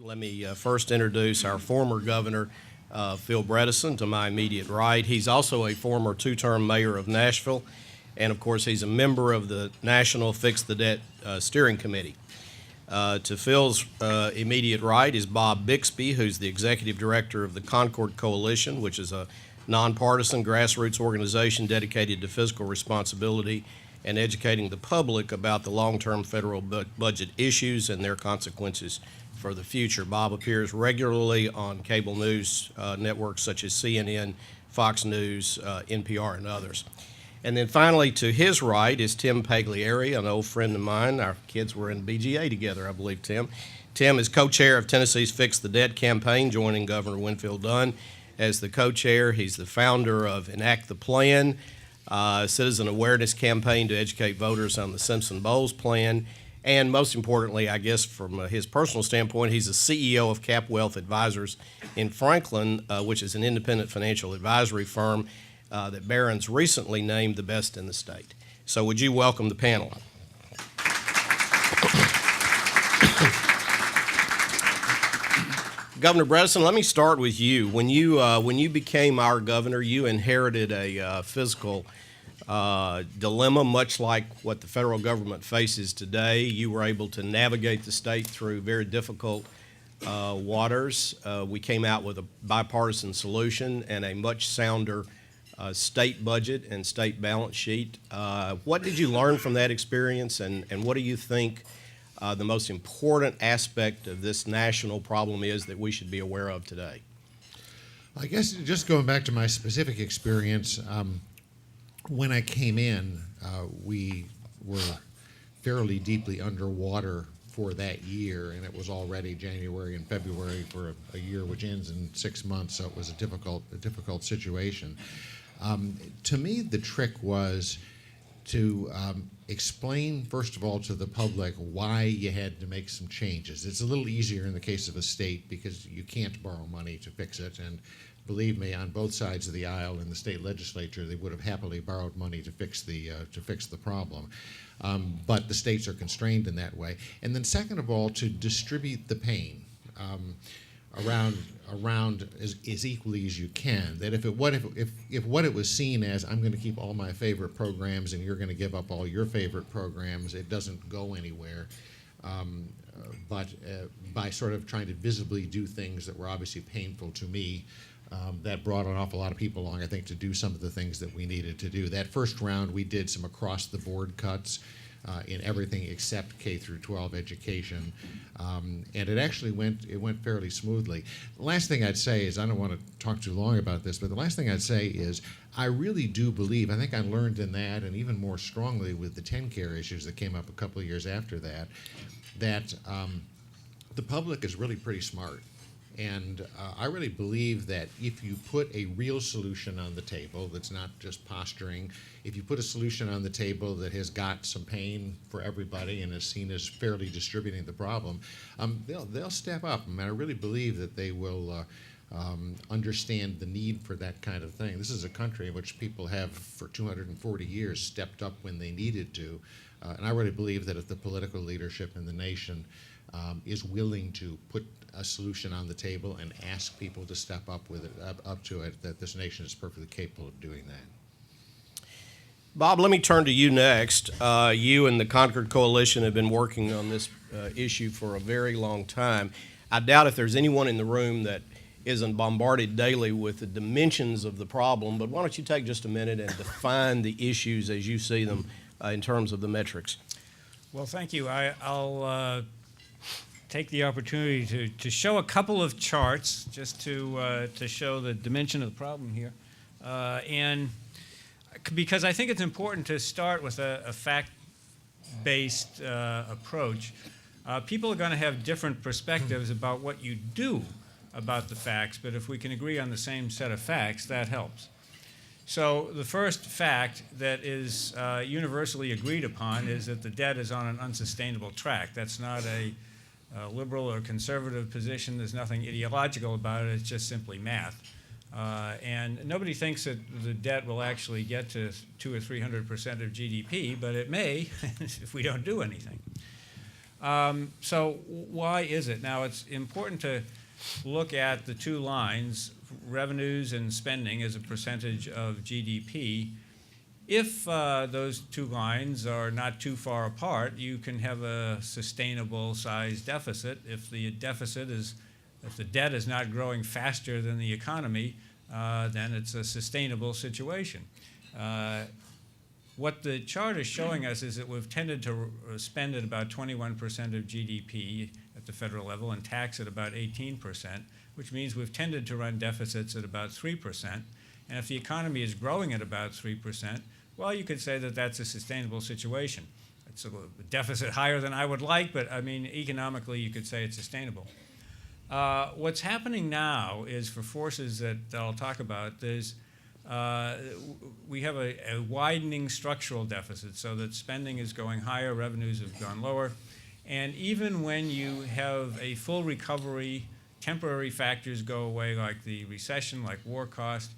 Let me first introduce our former governor, Phil Bredesen, to my immediate right. He's also a former two-term mayor of Nashville, and of course, he's a member of the National Fix the Debt Steering Committee. To Phil's immediate right is Bob Bixby, who's the executive director of the Concord Coalition, which is a nonpartisan grassroots organization dedicated to fiscal responsibility and educating the public about the long-term federal budget issues and their consequences for the future. Bob appears regularly on cable news networks such as CNN, Fox News, NPR, and others. And then finally, to his right is Tim Pagliari, an old friend of mine. Our kids were in BGA together, I believe, Tim. Tim is co-chair of Tennessee's Fix the Debt campaign, joining Governor Winfield Dunn as the co-chair. He's the founder of Enact the Plan, a citizen awareness campaign to educate voters on the Simpson-Bowles plan. And most importantly, I guess from his personal standpoint, he's the CEO of Cap Wealth Advisors in Franklin, which is an independent financial advisory firm that Barron's recently named the best in the state. So would you welcome the panel? Governor Bredesen, let me start with you. When you became our governor, you inherited a fiscal dilemma, much like what the federal government faces today. You were able to navigate the state through very difficult waters. We came out with a bipartisan solution and a much sounder state budget and state balance sheet. What did you learn from that experience, and what do you think the most important aspect of this national problem is that we should be aware of today? I guess just going back to my specific experience, when I came in, we were fairly deeply underwater for that year, and it was already January and February for a year which ends in 6 months, so it was a difficult situation. To me, the trick was to explain, first of all, to the public why you had to make some changes. It's a little easier in the case of a state because you can't borrow money to fix it, and believe me, on both sides of the aisle in the state legislature, they would have happily borrowed money to fix the problem. But the states are constrained in that way. And then second of all, to distribute the pain around as equally as you can. That if what it was seen as, I'm going to keep all my favorite programs and you're going to give up all your favorite programs, it doesn't go anywhere. But by sort of trying to visibly do things that were obviously painful to me, that brought an awful lot of people along, I think, to do some of the things that we needed to do. That first round, we did some across-the-board cuts in everything except K through 12 education, and it actually went fairly smoothly. The last thing I'd say is, I don't want to talk too long about this, but the last thing I'd say is I really do believe, I think I learned in that, and even more strongly with the TennCare issues that came up a couple of years after that, that the public is really pretty smart. And I really believe that if you put a real solution on the table that's not just posturing, if you put a solution on the table that has got some pain for everybody and is seen as fairly distributing the problem, they'll step up. I mean, I really believe that they will understand the need for that kind of thing. This is a country in which people have, for 240 years, stepped up when they needed to. And I really believe that if the political leadership in the nation is willing to put a solution on the table and ask people to step up with it, up to it, that this nation is perfectly capable of doing that. Bob, let me turn to you next. You and the Concord Coalition have been working on this issue for a very long time. I doubt if there's anyone in the room that isn't bombarded daily with the dimensions of the problem, but why don't you take just a minute and define the issues as you see them in terms of the metrics? Well, thank you. I'll take the opportunity to show a couple of charts just to show the dimension of the problem here. And because I think it's important to start with a fact-based approach. People are going to have different perspectives about what you do about the facts, but if we can agree on the same set of facts, that helps. So the first fact that is universally agreed upon is that the debt is on an unsustainable track. That's not a liberal or conservative position. There's nothing ideological about it. It's just simply math. And nobody thinks that the debt will actually get to 200 or 300% of GDP, but it may if we don't do anything. So why is it? Now, it's important to look at the two lines, revenues and spending as a percentage of GDP. If those two lines are not too far apart, you can have a sustainable size deficit. If the debt is not growing faster than the economy, then it's a sustainable situation. What the chart is showing us is that we've tended to spend at about 21% of GDP at the federal level and tax at about 18%, which means we've tended to run deficits at about 3%. And if the economy is growing at about 3%, well, you could say that that's a sustainable situation. It's a deficit higher than I would like, but I mean, economically, you could say it's sustainable. What's happening now is, for forces that I'll talk about, we have a widening structural deficit, so that spending is going higher, revenues have gone lower. And even when you have a full recovery, temporary factors go away, like the recession, like war cost,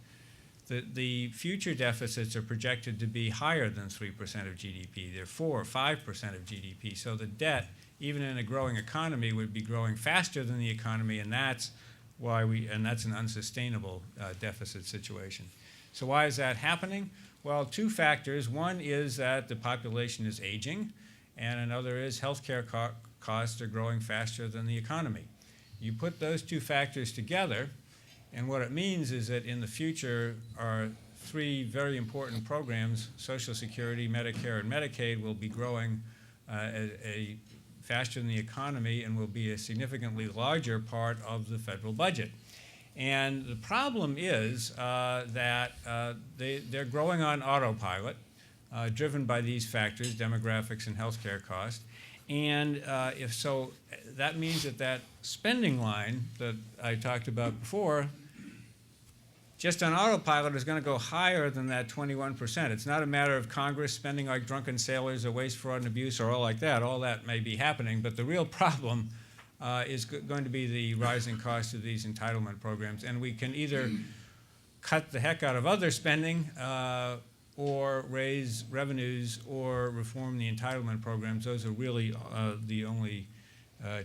the future deficits are projected to be higher than 3% of GDP. They're 4 or 5% of GDP. So the debt, even in a growing economy, would be growing faster than the economy, and that's an unsustainable deficit situation. So why is that happening? Well, two factors. One is that the population is aging, and another is healthcare costs are growing faster than the economy. You put those two factors together, and what it means is that in the future, our three very important programs, Social Security, Medicare, and Medicaid, will be growing faster than the economy and will be a significantly larger part of the federal budget. And the problem is that they're growing on autopilot, driven by these factors, demographics and healthcare costs. And if so, that means that spending line that I talked about before, just on autopilot, is going to go higher than that 21%. It's not a matter of Congress spending like drunken sailors or waste, fraud, and abuse or all like that. All that may be happening, but the real problem is going to be the rising cost of these entitlement programs. And we can either cut the heck out of other spending or raise revenues or reform the entitlement programs. Those are really the only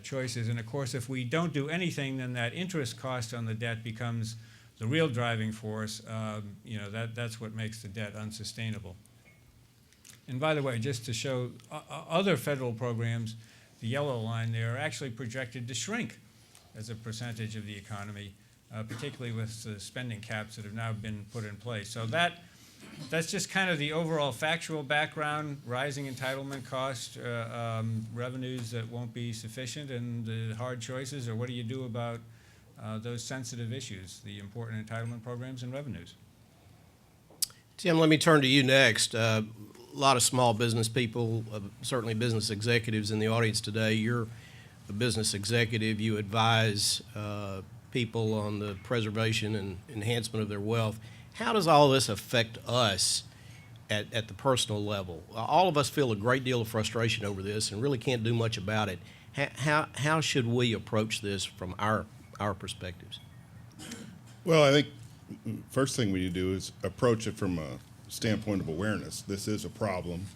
choices. And of course, if we don't do anything, then that interest cost on the debt becomes the real driving force. That's what makes the debt unsustainable. And by the way, just to show other federal programs, the yellow line there are actually projected to shrink as a percentage of the economy, particularly with the spending caps that have now been put in place. So that's just kind of the overall factual background: rising entitlement costs, revenues that won't be sufficient, and the hard choices, or what do you do about those sensitive issues, the important entitlement programs and revenues. Tim, let me turn to you next. A lot of small business people, certainly business executives in the audience today. You're a business executive. You advise people on the preservation and enhancement of their wealth. How does all this affect us at the personal level? All of us feel a great deal of frustration over this and really can't do much about it. How should we approach this from our perspectives? Well, I think first thing we need to do is approach it from a standpoint of awareness. This is a problem.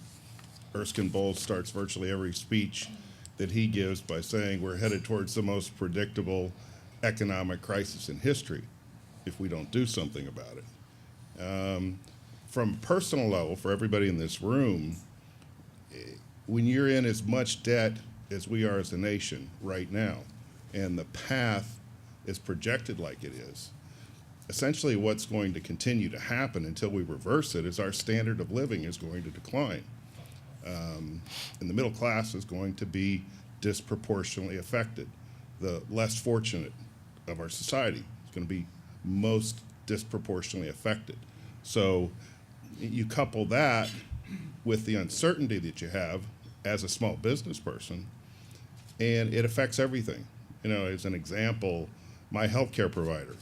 Erskine Bowles starts virtually every speech that he gives by saying we're headed towards the most predictable economic crisis in history if we don't do something about it. From a personal level, for everybody in this room, when you're in as much debt as we are as a nation right now, and the path is projected like it is, essentially what's going to continue to happen until we reverse it is our standard of living is going to decline. And the middle class is going to be disproportionately affected. The less fortunate of our society is going to be most disproportionately affected. So you couple that with the uncertainty that you have as a small business person, and it affects everything. You know, as an example, my healthcare provider,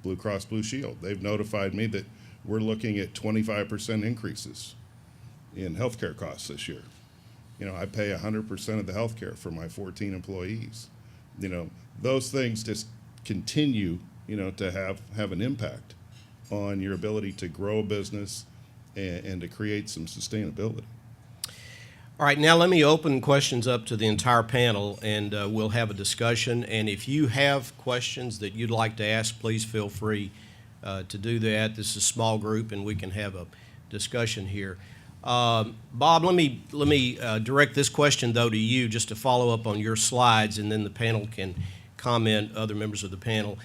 Blue Cross Blue Shield, they've notified me that we're looking at 25% increases in healthcare costs this year. You know, I pay 100% of the healthcare for my 14 employees. You know, those things just continue, you know, to have an impact on your ability to grow a business and to create some sustainability. All right, now let me open questions up to the entire panel, and we'll have a discussion. And if you have questions that you'd like to ask, please feel free to do that. This is a small group, and we can have a discussion here. Bob, let me direct this question, though, to you, just to follow up on your slides, and then the panel can comment, other members of the panel.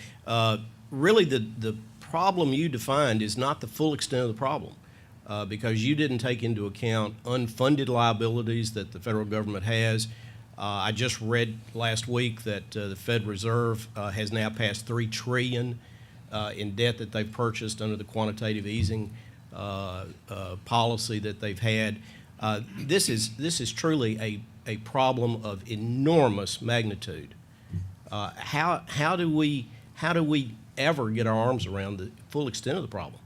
Really, the problem you defined is not the full extent of the problem. Because you didn't take into account unfunded liabilities that the federal government has. I just read last week that the Fed Reserve has now passed $3 trillion in debt that they've purchased under the quantitative easing policy that they've had. This is truly a problem of enormous magnitude. How do we ever get our arms around the full extent of the problem?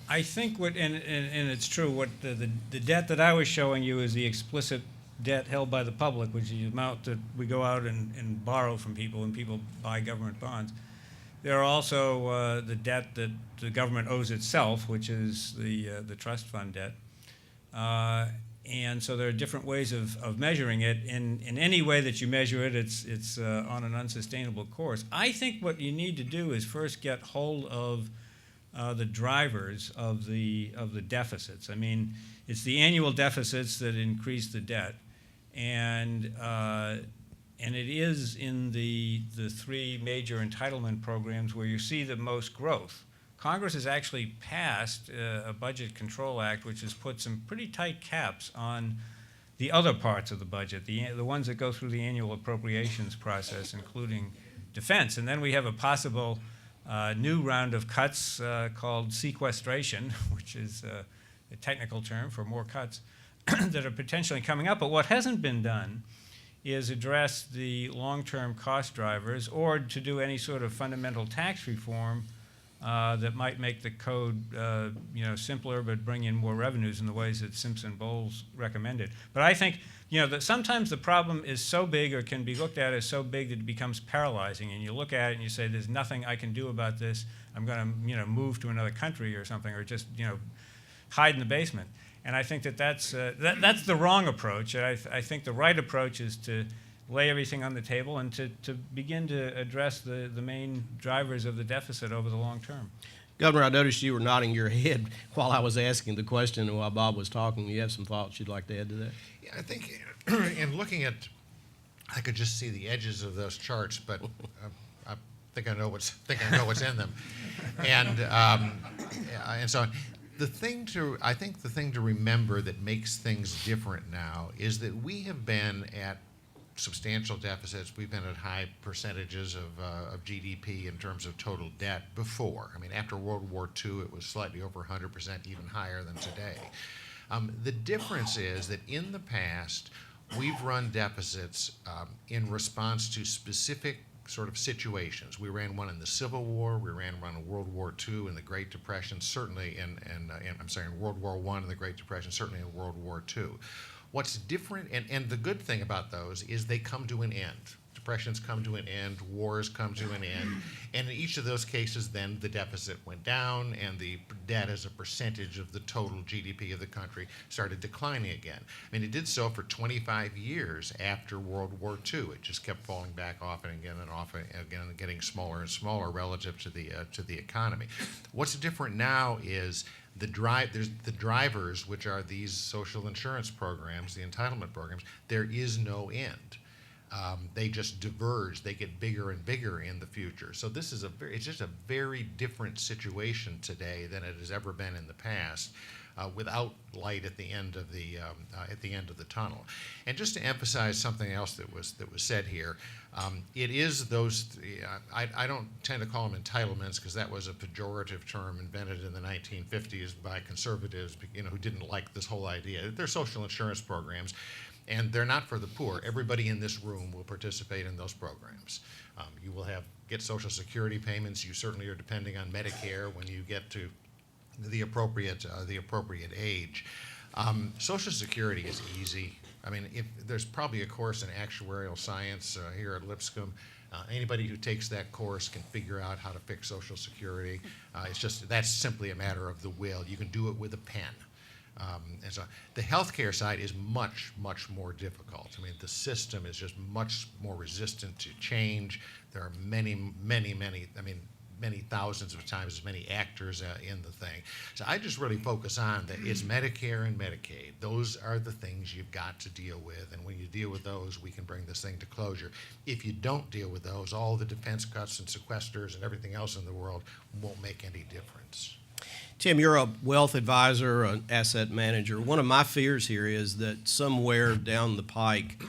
I think and it's true, what the debt that I was showing you is the explicit debt held by the public, which is the amount that we go out and borrow from people and people buy government bonds. There are also the debt that the government owes itself, which is the trust fund debt. And so there are different ways of measuring it. In any way that you measure it, it's on an unsustainable course. I think what you need to do is first get hold of the drivers of the deficits. I mean, it's the annual deficits that increase the debt, and it is in the three major entitlement programs where you see the most growth. Congress has actually passed a Budget Control Act, which has put some pretty tight caps on the other parts of the budget, the ones that go through the annual appropriations process, including defense. And then we have a possible new round of cuts called sequestration, which is a technical term for more cuts that are potentially coming up. But what hasn't been done is address the long-term cost drivers or to do any sort of fundamental tax reform that might make the code simpler but bring in more revenues in the ways that Simpson-Bowles recommended. But I think that sometimes the problem is so big or can be looked at as so big that it becomes paralyzing, and you look at it and you say, there's nothing I can do about this. I'm going to move to another country or something, or just hide in the basement. And I think that's the wrong approach. I think the right approach is to lay everything on the table and to begin to address the main drivers of the deficit over the long term. Governor, I noticed you were nodding your head while I was asking the question and while Bob was talking. You have some thoughts you'd like to add to that? Yeah, I think in looking at, I could just see the edges of those charts, but I think I know what's in them, and so on. I think the thing to remember that makes things different now is that we have been at substantial deficits. We've been at high percentages of GDP in terms of total debt before. I mean, after World War II, it was slightly over 100%, even higher than today. The difference is that in the past, we've run deficits in response to specific sort of situations. We ran one in the Civil War, we ran one in World War II, in the Great Depression, certainly in World War I and the Great Depression, certainly in World War II. What's different, and the good thing about those is they come to an end. Depressions come to an end, wars come to an end, and in each of those cases then the deficit went down and the debt as a percentage of the total GDP of the country started declining again. I mean, it did so for 25 years after World War II. It just kept falling back off and again and getting smaller and smaller relative to the economy. What's different now is there's the drivers, which are these social insurance programs, the entitlement programs. There is no end. They just diverge. They get bigger and bigger in the future. So this is it's just a very different situation today than it has ever been in the past, without light at the end of the tunnel. And just to emphasize something else that was said here, it is those. I don't tend to call them entitlements because that was a pejorative term invented in the 1950s by conservatives, who didn't like this whole idea. They're social insurance programs. And they're not for the poor. Everybody in this room will participate in those programs. You will get Social Security payments. You certainly are depending on Medicare when you get to the appropriate age. Social Security is easy. I mean, there's probably a course in actuarial science here at Lipscomb. Anybody who takes that course can figure out how to fix Social Security. That's simply a matter of the will. You can do it with a pen. And so the healthcare side is much, much more difficult. I mean, the system is just much more resistant to change. There are many, many, many, I mean, many thousands of times as many actors in the thing. So I just really focus on that it's Medicare and Medicaid. Those are the things you've got to deal with. And when you deal with those, we can bring this thing to closure. If you don't deal with those, all the defense cuts and sequesters and everything else in the world won't make any difference. Tim, you're a wealth advisor, an asset manager. One of my fears here is that somewhere down the pike,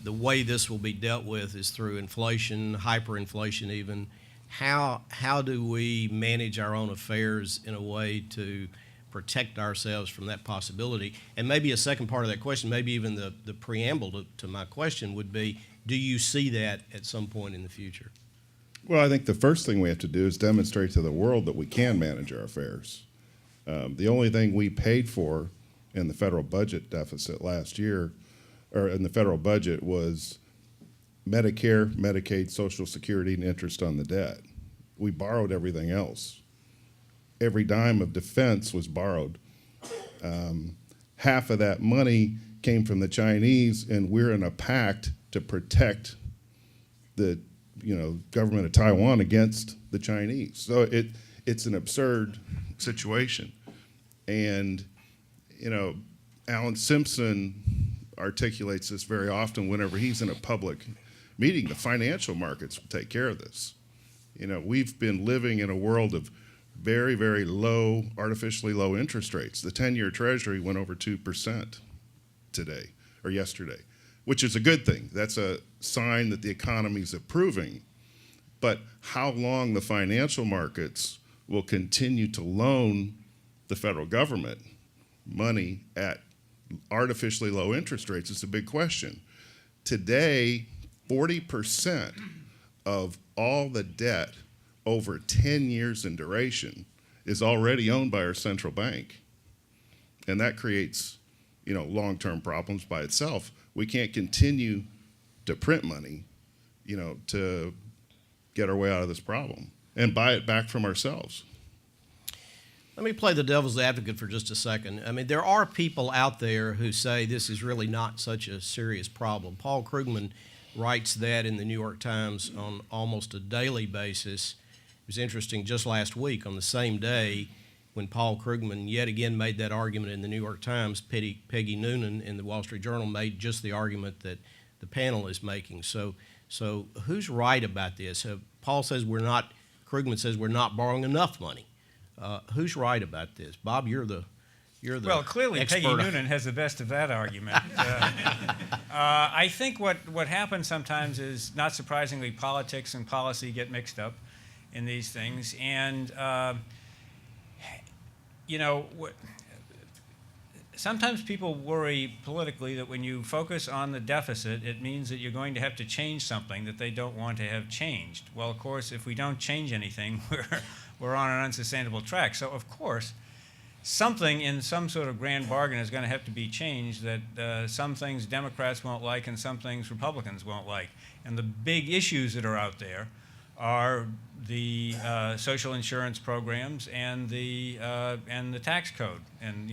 the way this will be dealt with is through inflation, hyperinflation even. How do we manage our own affairs in a way to protect ourselves from that possibility? And maybe a second part of that question, maybe even the preamble to my question would be, do you see that at some point in the future? Well, I think the first thing we have to do is demonstrate to the world that we can manage our affairs. The only thing we paid for in the federal budget deficit last year, or in the federal budget, was Medicare, Medicaid, Social Security, and interest on the debt. We borrowed everything else. Every dime of defense was borrowed. Half of that money came from the Chinese, and we're in a pact to protect the government of Taiwan against the Chinese. So it's an absurd situation. And, Alan Simpson articulates this very often whenever he's in a public meeting. The financial markets will take care of this. We've been living in a world of very, very low, artificially low interest rates. The 10-year Treasury went over 2% today, or yesterday, which is a good thing. That's a sign that the economy's improving. But how long the financial markets will continue to loan the federal government money at artificially low interest rates is a big question. Today, 40% of all the debt over 10 years in duration is already owned by our central bank. And that creates, long-term problems by itself. We can't continue to print money, to get our way out of this problem and buy it back from ourselves. Let me play the devil's advocate for just a second. I mean, there are people out there who say this is really not such a serious problem. Paul Krugman writes that in the New York Times on almost a daily basis. It was interesting, just last week on the same day when Paul Krugman yet again made that argument in the New York Times, Peggy Noonan in the Wall Street Journal made just the argument that the panel is making. So who's right about this? Paul says Krugman says we're not borrowing enough money. Who's right about this? Bob, you're the well, clearly expert. Peggy Noonan has the best of that argument. I think what happens sometimes is, not surprisingly, politics and policy get mixed up in these things. And, sometimes people worry politically that when you focus on the deficit, it means that you're going to have to change something that they don't want to have changed. Well, of course, if we don't change anything, we're on an unsustainable track. So, of course, something in some sort of grand bargain is going to have to be changed that some things Democrats won't like and some things Republicans won't like. And the big issues that are out there are the social insurance programs and the tax code. And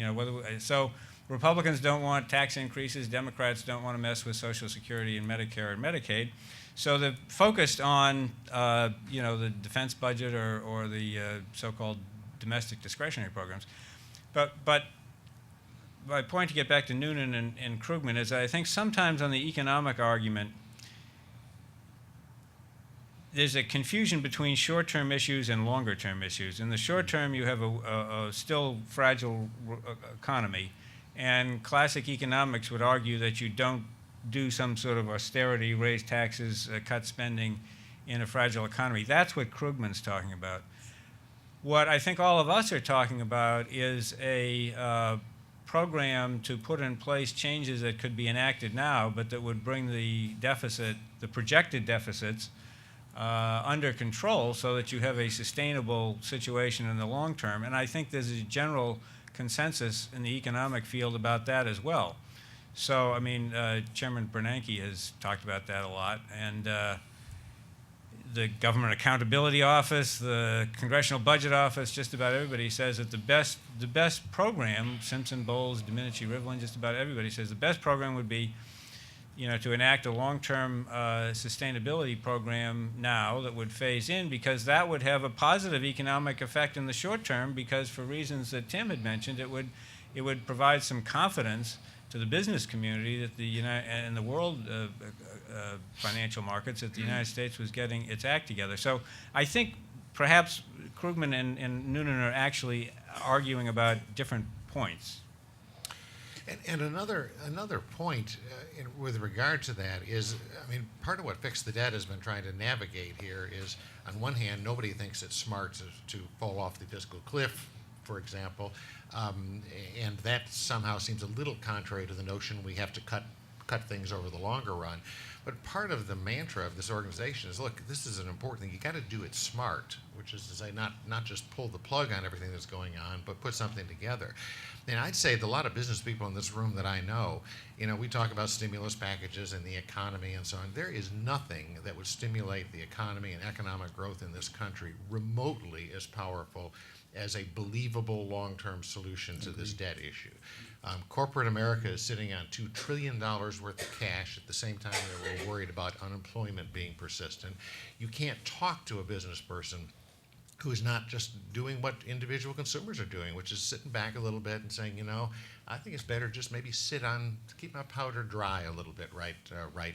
so Republicans don't want tax increases. Democrats don't want to mess with Social Security and Medicare and Medicaid. So they're focused on the defense budget or the so-called domestic discretionary programs. But my point, to get back to Noonan and Krugman, is I think sometimes on the economic argument, there's a confusion between short-term issues and longer-term issues. In the short term, you have a still fragile economy, and classic economics would argue that you don't do some sort of austerity, raise taxes, cut spending in a fragile economy. That's what Krugman's talking about. What I think all of us are talking about is a program to put in place changes that could be enacted now, but that would bring the deficit, the projected deficits, under control so that you have a sustainable situation in the long term. And I think there's a general consensus in the economic field about that as well. So, Chairman Bernanke has talked about that a lot. And the Government Accountability Office, the Congressional Budget Office, just about everybody says that the best program, Simpson, Bowles, Domenici, Rivlin, just about everybody says the best program would be, to enact a long-term sustainability program now that would phase in, because that would have a positive economic effect in the short term, because for reasons that Tim had mentioned, it would provide some confidence to the business community that and the world financial markets that the United States was getting its act together. So I think perhaps Krugman and Noonan are actually arguing about different points. And another point with regard to that is, I mean, part of what Fix the Debt has been trying to navigate here is, on one hand, nobody thinks it's smart to fall off the fiscal cliff, for example, and that somehow seems a little contrary to the notion we have to cut things over the longer run. But part of the mantra of this organization is, look, this is an important thing. You got to do it smart, which is to say not just pull the plug on everything that's going on, but put something together. And I'd say that a lot of business people in this room that I know, we talk about stimulus packages and the economy and so on. There is nothing that would stimulate the economy and economic growth in this country remotely as powerful as a believable long-term solution to this debt issue. Corporate America is sitting on $2 trillion worth of cash at the same time that we're worried about unemployment being persistent. You can't talk to a business person who is not just doing what individual consumers are doing, which is sitting back a little bit and saying, I think it's better just maybe keep my powder dry a little bit right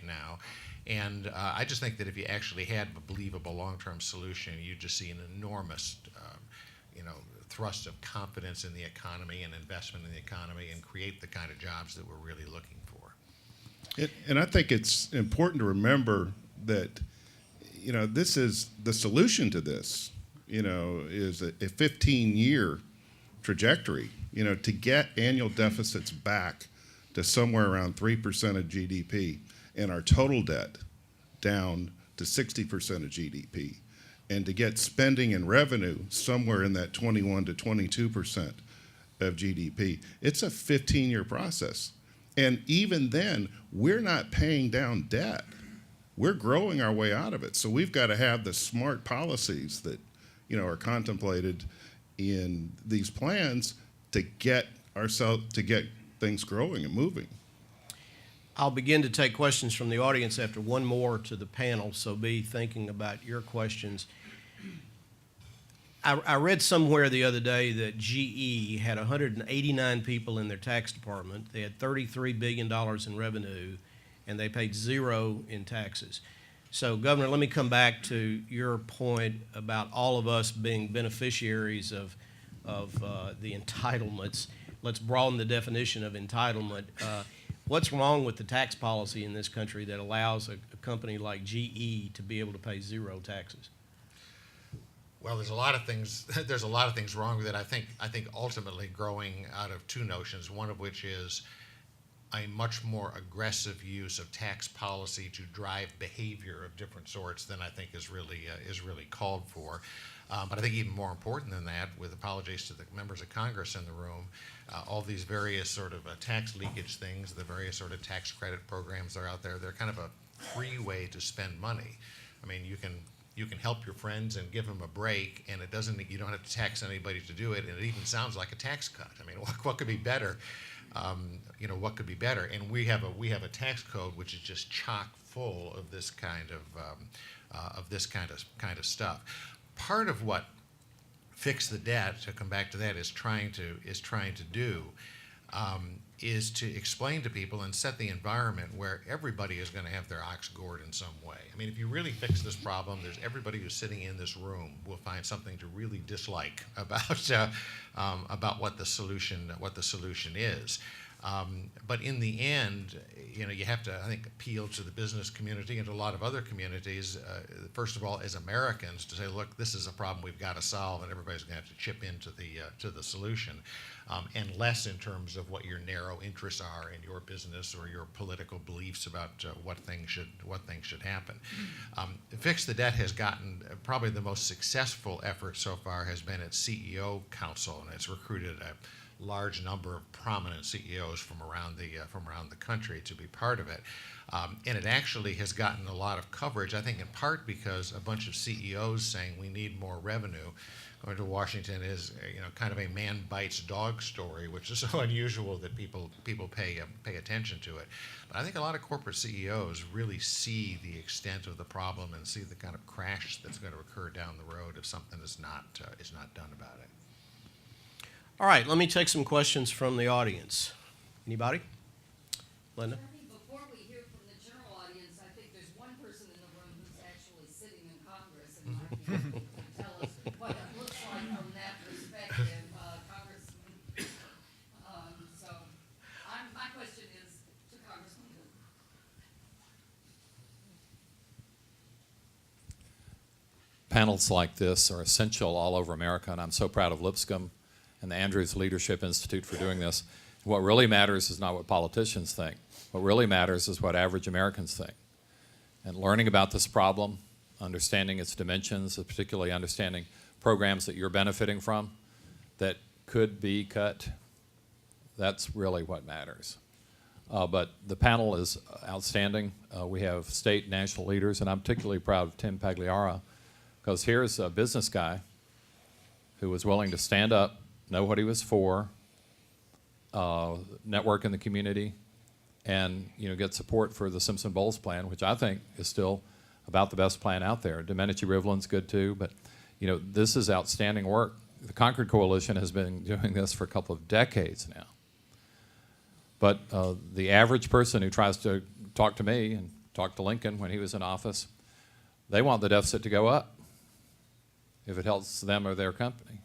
now. And I just think that if you actually had a believable long-term solution, you'd just see an enormous thrust of confidence in the economy and investment in the economy, and create the kind of jobs that we're really looking for. And I think it's important to remember that, this is the solution to this, is a 15-year trajectory, to get annual deficits back to somewhere around 3% of GDP and our total debt down to 60% of GDP, and to get spending and revenue somewhere in that 21 to 22% of GDP. It's a 15-year process. And even then, we're not paying down debt. We're growing our way out of it. So we've got to have the smart policies that, are contemplated in these plans to get things growing and moving. I'll begin to take questions from the audience after one more to the panel, so be thinking about your questions. I read somewhere the other day that GE had 189 people in their tax department. They had $33 billion in revenue, and they paid zero in taxes. So, Governor, let me come back to your point about all of us being beneficiaries of the entitlements. Let's broaden the definition of entitlement. What's wrong with the tax policy in this country that allows a company like GE to be able to pay zero taxes? Well, there's a lot of things. There's a lot of things wrong with it. I think ultimately growing out of two notions. One of which is a much more aggressive use of tax policy to drive behavior of different sorts than I think is really called for. But I think even more important than that, with apologies to the members of Congress in the room, all these various sort of tax leakage things, the various sort of tax credit programs that are out there, they're kind of a free way to spend money. I mean, you can help your friends and give them a break, and you don't have to tax anybody to do it, and it even sounds like a tax cut. I mean, what could be better? What could be better? And we have a tax code which is just chock full of this kind of stuff. Part of what Fix the Debt, to come back to that, is trying to do is to explain to people and set the environment where everybody is going to have their ox gored in some way. I mean, if you really fix this problem, there's everybody who's sitting in this room will find something to really dislike about what the solution is. But in the end, you have to, I think, appeal to the business community and to a lot of other communities, first of all, as Americans, to say, look, this is a problem we've got to solve, and everybody's going to have to chip into the solution, and less in terms of what your narrow interests are in your business or your political beliefs about what things should happen. Fix the Debt has gotten probably the most successful effort so far has been its CEO Council, and it's recruited a large number of prominent CEOs from around the country to be part of it. And it actually has gotten a lot of coverage, I think in part because a bunch of CEOs saying we need more revenue. Going to Washington is, kind of a man bites dog story, which is so unusual that people pay attention to it. But I think a lot of corporate CEOs really see the extent of the problem and see the kind of crash that's going to occur down the road if something is not done about it. All right, let me take some questions from the audience. Anybody? Linda? I think before we hear from the general audience, I think there's one person in the room who's actually sitting in Congress and might be able to tell us what it looks like from that perspective, Congressman. My question is to Congressman Wu. Panels like this are essential all over America, and I'm so proud of Lipscomb and the Andrews Leadership Institute for doing this. What really matters is not what politicians think. What really matters is what average Americans think. And learning about this problem, understanding its dimensions, particularly understanding programs that you're benefiting from that could be cut, that's really what matters. But the panel is outstanding. We have state and national leaders, and I'm particularly proud of Tim Pagliara, because here's a business guy who was willing to stand up, know what he was for, network in the community, and get support for the Simpson-Bowles plan, which I think is still about the best plan out there. Domenici-Rivlin's good too, but this is outstanding work. The Concord Coalition has been doing this for a couple of decades now. But the average person who tries to talk to me and talk to Lincoln when he was in office, they want the deficit to go up if it helps them or their company.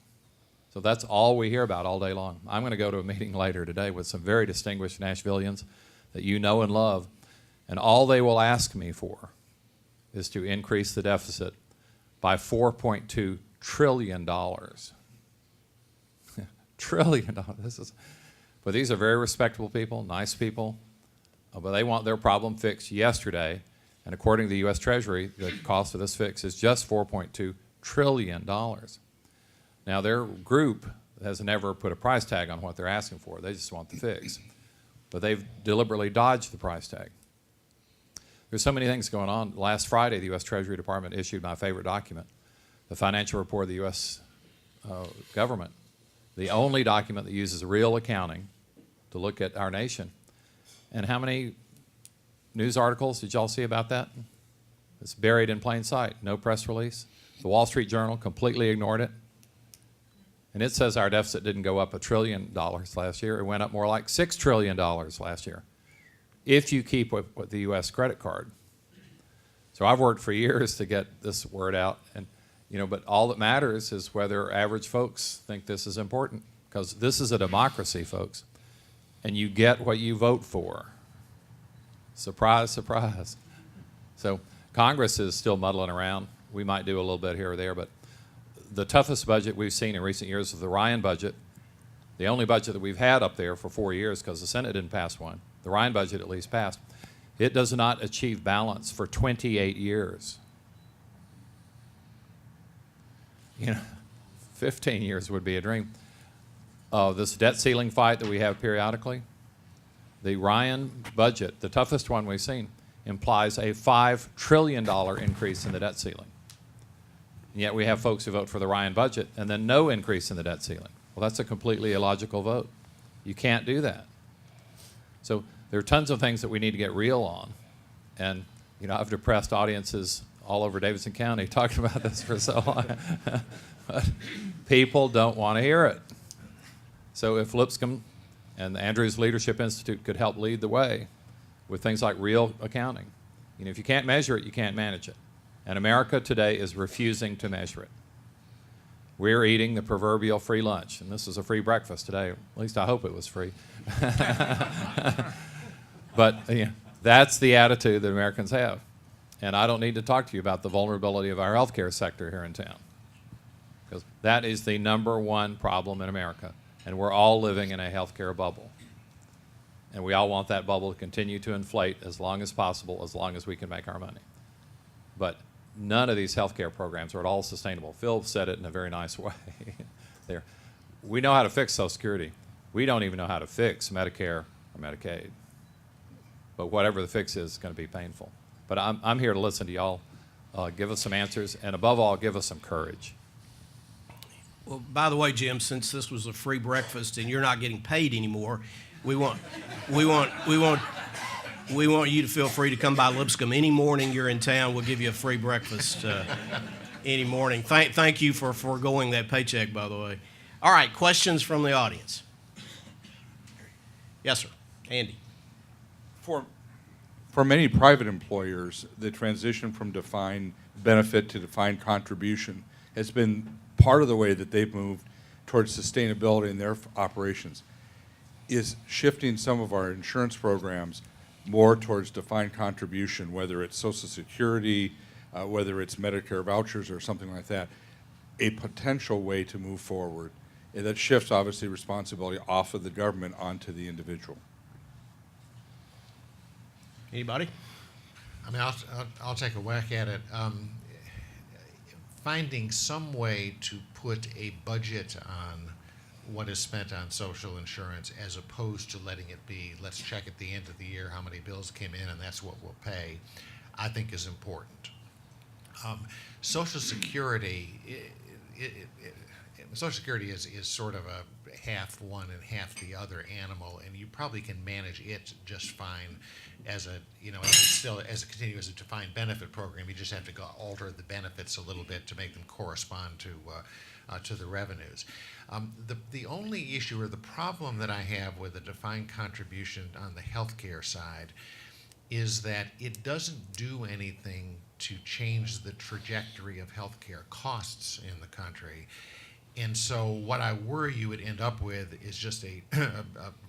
So that's all we hear about all day long. I'm going to go to a meeting later today with some very distinguished Nashvillians that you know and love, and all they will ask me for is to increase the deficit by $4.2 trillion. Trillion. But these are very respectable people, nice people, but they want their problem fixed yesterday, and according to the U.S. Treasury, the cost of this fix is just $4.2 trillion. Now, their group has never put a price tag on what they're asking for. They just want the fix. But they've deliberately dodged the price tag. There's so many things going on. Last Friday, the U.S. Treasury Department issued my favorite document, the financial report of the U.S. government, the only document that uses real accounting to look at our nation. And how many news articles did y'all see about that? It's buried in plain sight. No press release. The Wall Street Journal completely ignored it. And it says our deficit didn't go up $1 trillion last year. It went up more like $6 trillion last year, if you keep with the U.S. credit card. So I've worked for years to get this word out, and but all that matters is whether average folks think this is important, because this is a democracy, folks, and you get what you vote for. Surprise, surprise. So Congress is still muddling around. We might do a little bit here or there, but the toughest budget we've seen in recent years is the Ryan budget, the only budget that we've had up there for 4 years because the Senate didn't pass one. The Ryan budget at least passed. It does not achieve balance for 28 years. 15 years would be a dream. This debt ceiling fight that we have periodically, the Ryan budget, the toughest one we've seen, implies a $5 trillion increase in the debt ceiling. And yet we have folks who vote for the Ryan budget and then no increase in the debt ceiling. Well, that's a completely illogical vote. You can't do that. So there are tons of things that we need to get real on. And, I've depressed audiences all over Davidson County talking about this for so long. But people don't want to hear it. So if Lipscomb and the Andrews Leadership Institute could help lead the way with things like real accounting. If you can't measure it, you can't manage it. And America today is refusing to measure it. We're eating the proverbial free lunch, and this is a free breakfast today. At least I hope it was free. But that's the attitude that Americans have. And I don't need to talk to you about the vulnerability of our healthcare sector here in town, because that is the #1 problem in America, and we're all living in a healthcare bubble. And we all want that bubble to continue to inflate as long as possible, as long as we can make our money. But none of these healthcare programs are at all sustainable. Phil said it in a very nice way there. We know how to fix Social Security. We don't even know how to fix Medicare or Medicaid. But whatever the fix is going to be painful. But I'm here to listen to y'all. Give us some answers, and above all, give us some courage. Well, by the way, Jim, since this was a free breakfast and you're not getting paid anymore, we want you to feel free to come by Lipscomb any morning you're in town. We'll give you a free breakfast any morning. Thank you for foregoing that paycheck, by the way. All right, questions from the audience? Yes, sir. Andy. For many private employers, the transition from defined benefit to defined contribution has been part of the way that they've moved towards sustainability in their operations. Is shifting some of our insurance programs more towards defined contribution, whether it's Social Security, whether it's Medicare vouchers or something like that, a potential way to move forward? And that shifts, obviously, responsibility off of the government onto the individual. Anybody? I mean, I'll take a whack at it. Finding some way to put a budget on what is spent on social insurance as opposed to letting it be, let's check at the end of the year how many bills came in and that's what we'll pay, I think is important. Social Security, Social Security is sort of a half one and half the other animal, and you probably can manage it just fine as a, as a continuous defined benefit program. You just have to alter the benefits a little bit to make them correspond to the revenues. The only issue or the problem that I have with a defined contribution on the healthcare side is that it doesn't do anything to change the trajectory of healthcare costs in the country. And so what I worry you would end up with is just a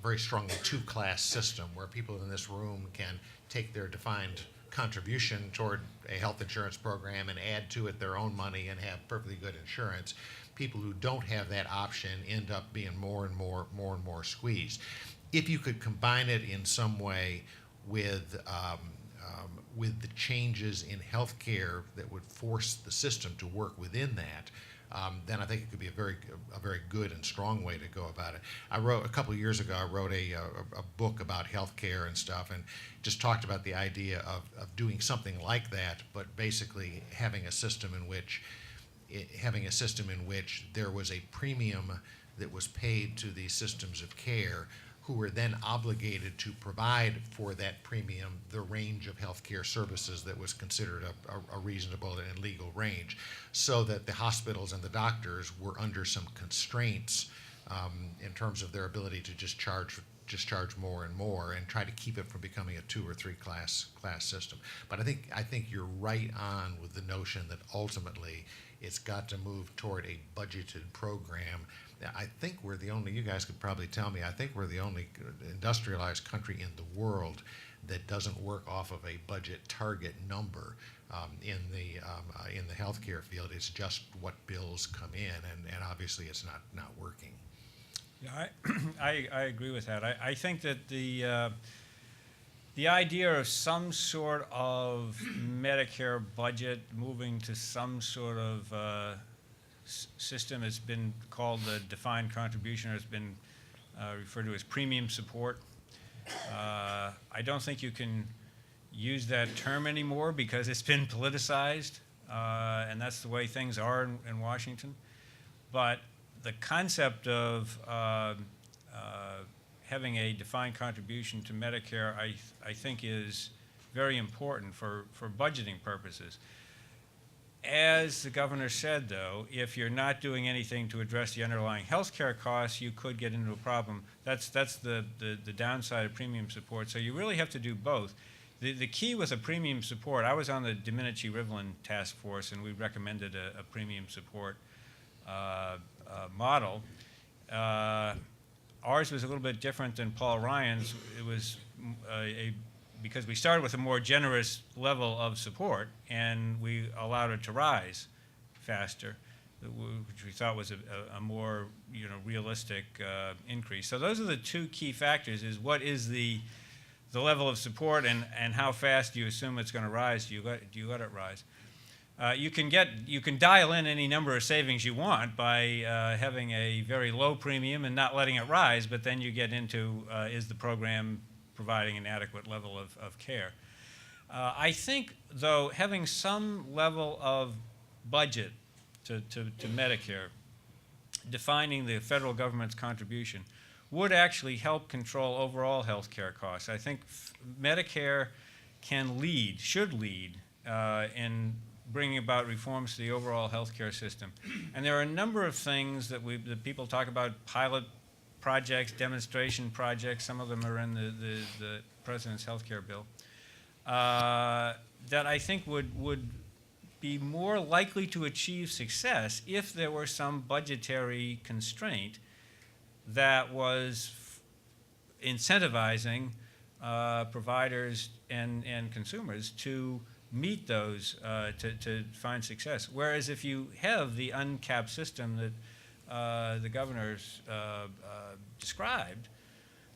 very strongly two-class system where people in this room can take their defined contribution toward a health insurance program and add to it their own money and have perfectly good insurance. People who don't have that option end up being more and more squeezed. If you could combine it in some way with the changes in healthcare that would force the system to work within that, then I think it could be a very good and strong way to go about it. A couple of years ago, I wrote a book about healthcare and stuff, and just talked about the idea of doing something like that, but basically having a system in which there was a premium that was paid to these systems of care, who were then obligated to provide for that premium the range of healthcare services that was considered a reasonable and legal range, so that the hospitals and the doctors were under some constraints in terms of their ability to just charge more and more and try to keep it from becoming a 2 or 3 class system. But I think you're right on with the notion that ultimately it's got to move toward a budgeted program. I think we're the only, you guys could probably tell me, I think we're the only industrialized country in the world that doesn't work off of a budget target number in the healthcare field. It's just what bills come in, and obviously it's not working. Yeah, I agree with that. I think that the idea of some sort of Medicare budget moving to some sort of system has been called the defined contribution, or has been referred to as premium support. I don't think you can use that term anymore because it's been politicized, and that's the way things are in Washington. But the concept of having a defined contribution to Medicare, I think, is very important for budgeting purposes. As the governor said, though, if you're not doing anything to address the underlying health care costs, you could get into a problem. That's the downside of premium support. So you really have to do both. The key with a premium support, I was on the Domenici-Rivlin task force, and we recommended a premium support model. Ours was a little bit different than Paul Ryan's. It was because we started with a more generous level of support, and we allowed it to rise faster, which we thought was a more realistic increase. So those are the two key factors: is what is the level of support, and how fast do you assume it's going to rise? Do you let it rise? You can dial in any number of savings you want by having a very low premium and not letting it rise, but then you get into is the program providing an adequate level of care. I think, though, having some level of budget to Medicare, defining the federal government's contribution, would actually help control overall health care costs. I think Medicare should lead in bringing about reforms to the overall health care system. And there are a number of things that people talk about, pilot projects, demonstration projects, some of them are in the President's health care bill, that I think would be more likely to achieve success if there were some budgetary constraint that was incentivizing providers and consumers to meet those, to find success. Whereas if you have the uncapped system that the governor's described,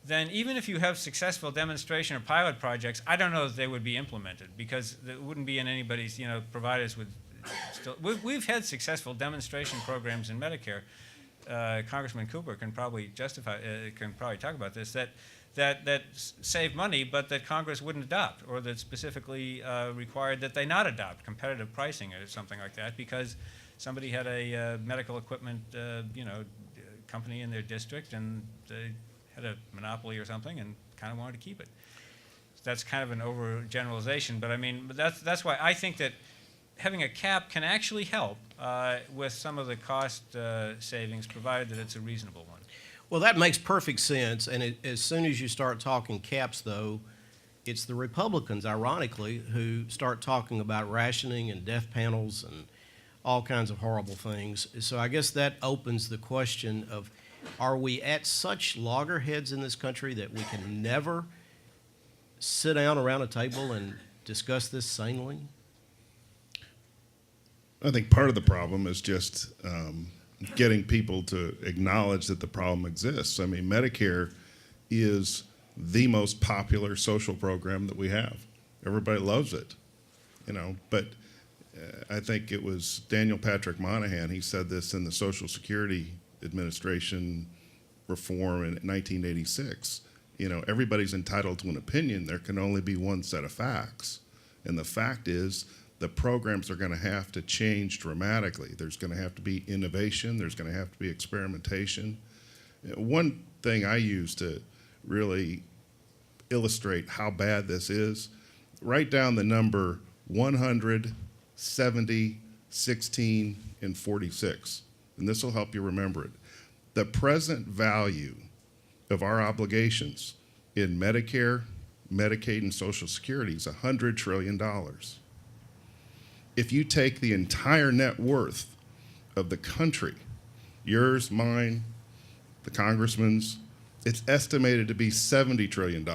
then even if you have successful demonstration or pilot projects, I don't know that they would be implemented, because it wouldn't be in anybody's, providers would still, we've had successful demonstration programs in Medicare. Congressman Cooper can probably talk about this, that save money, but that Congress wouldn't adopt, or that specifically required that they not adopt competitive pricing or something like that, because somebody had a medical equipment, company in their district, and they had a monopoly or something, and kind of wanted to keep it. That's kind of an overgeneralization, but I mean, that's why I think that having a cap can actually help with some of the cost savings, provided that it's a reasonable one. Well, that makes perfect sense, and as soon as you start talking caps, though, it's the Republicans, ironically, who start talking about rationing and death panels and all kinds of horrible things. So I guess that opens the question of, are we at such loggerheads in this country that we can never sit down around a table and discuss this sanely? I think part of the problem is just getting people to acknowledge that the problem exists. I mean, Medicare is the most popular social program that we have. Everybody loves it, but I think it was Daniel Patrick Moynihan, he said this in the Social Security Administration reform in 1986. Everybody's entitled to an opinion. There can only be one set of facts. And the fact is, the programs are going to have to change dramatically. There's going to have to be innovation. There's going to have to be experimentation. One thing I use to really illustrate how bad this is, write down the number 100, 70, 16, and 46, and this will help you remember it. The present value of our obligations in Medicare, Medicaid, and Social Security is $100 trillion. If you take the entire net worth of the country, yours, mine, the congressman's, it's estimated to be $70 trillion.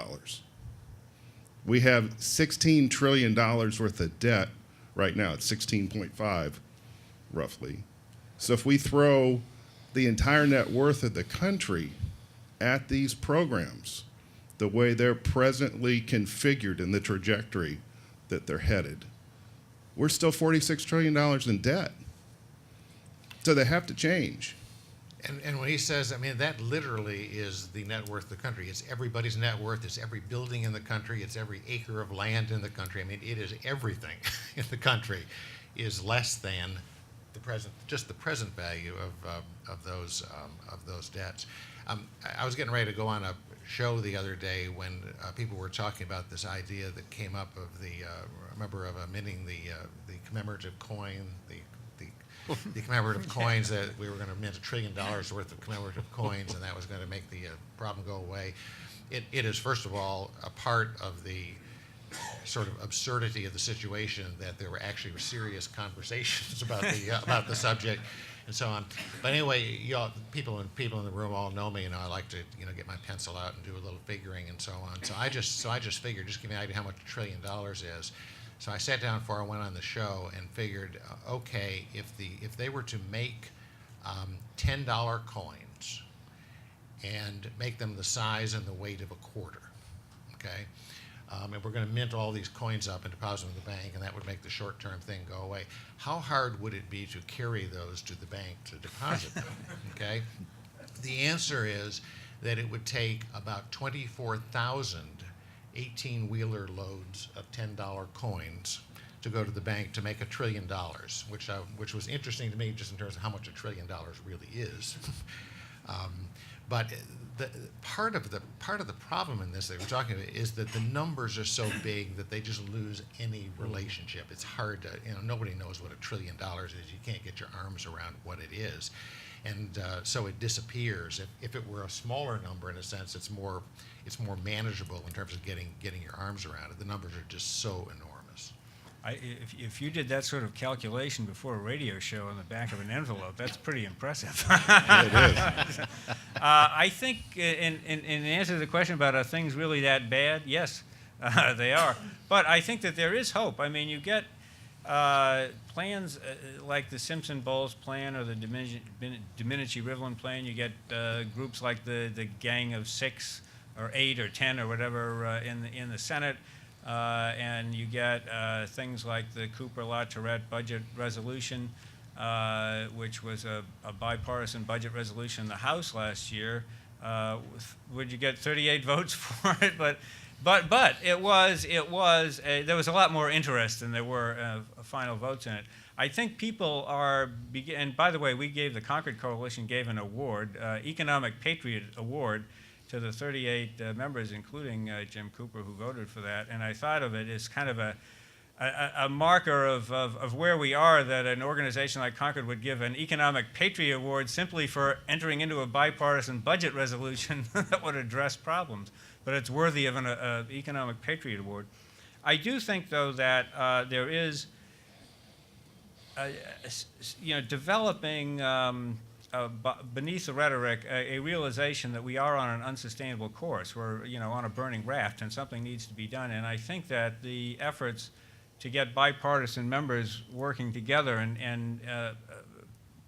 We have $16 trillion worth of debt right now. It's 16.5, roughly. So if we throw the entire net worth of the country at these programs, the way they're presently configured in the trajectory that they're headed, we're still $46 trillion in debt. So they have to change. And when he says, that literally is the net worth of the country. It's everybody's net worth. It's every building in the country. It's every acre of land in the country. It is everything in the country is less than the present value of those debts. I was getting ready to go on a show the other day when people were talking about this idea that came up of minting the commemorative coin, the commemorative coins, that we were going to mint $1 trillion worth of commemorative coins, and that was going to make the problem go away. It is, first of all, a part of the sort of absurdity of the situation that there were actually serious conversations about the subject and so on. But anyway, people in the room all know me. I like to get my pencil out and do a little figuring and so on. So I just figured, just give me an idea how much $1 trillion is. So I sat down before I went on the show and figured, okay, if they were to make $10 coins and make them the size and the weight of a quarter, okay, and we're going to mint all these coins up and deposit them in the bank, and that would make the short-term thing go away. How hard would it be to carry those to the bank to deposit them? Okay? The answer is that it would take about 24,000 18-wheeler loads of $10 coins to go to the bank to make $1 trillion, which was interesting to me just in terms of how much $1 trillion really is. But the part of the problem in this that we're talking about is that the numbers are so big that they just lose any relationship. It's hard to, nobody knows what $1 trillion is. You can't get your arms around what it is. And so it disappears. If it were a smaller number, in a sense, it's more manageable in terms of getting your arms around it. The numbers are just so enormous. If you did that sort of calculation before a radio show on the back of an envelope, that's pretty impressive. Yeah, it is. I think, in answer to the question about are things really that bad, yes, they are. But I think that there is hope. I mean, you get plans like the Simpson Bowles plan or the Domenici-Rivlin plan. You get groups like the Gang of 6 or 8 or 10 or whatever in the Senate. And you get things like the Cooper-La Tourette budget resolution, which was a bipartisan budget resolution in the House last year. Would you get 38 votes for it? But it was there was a lot more interest than there were final votes in it. I think people are and by the way, the Concord Coalition gave an award, Economic Patriot Award, to the 38 members, including Jim Cooper, who voted for that. And I thought of it as kind of a marker of where we are, that an organization like Concord would give an Economic Patriot Award simply for entering into a bipartisan budget resolution that would address problems. But it's worthy of an Economic Patriot Award. I do think, though, that there is, developing beneath the rhetoric, a realization that we are on an unsustainable course. We're, on a burning raft, and something needs to be done. And I think that the efforts to get bipartisan members working together and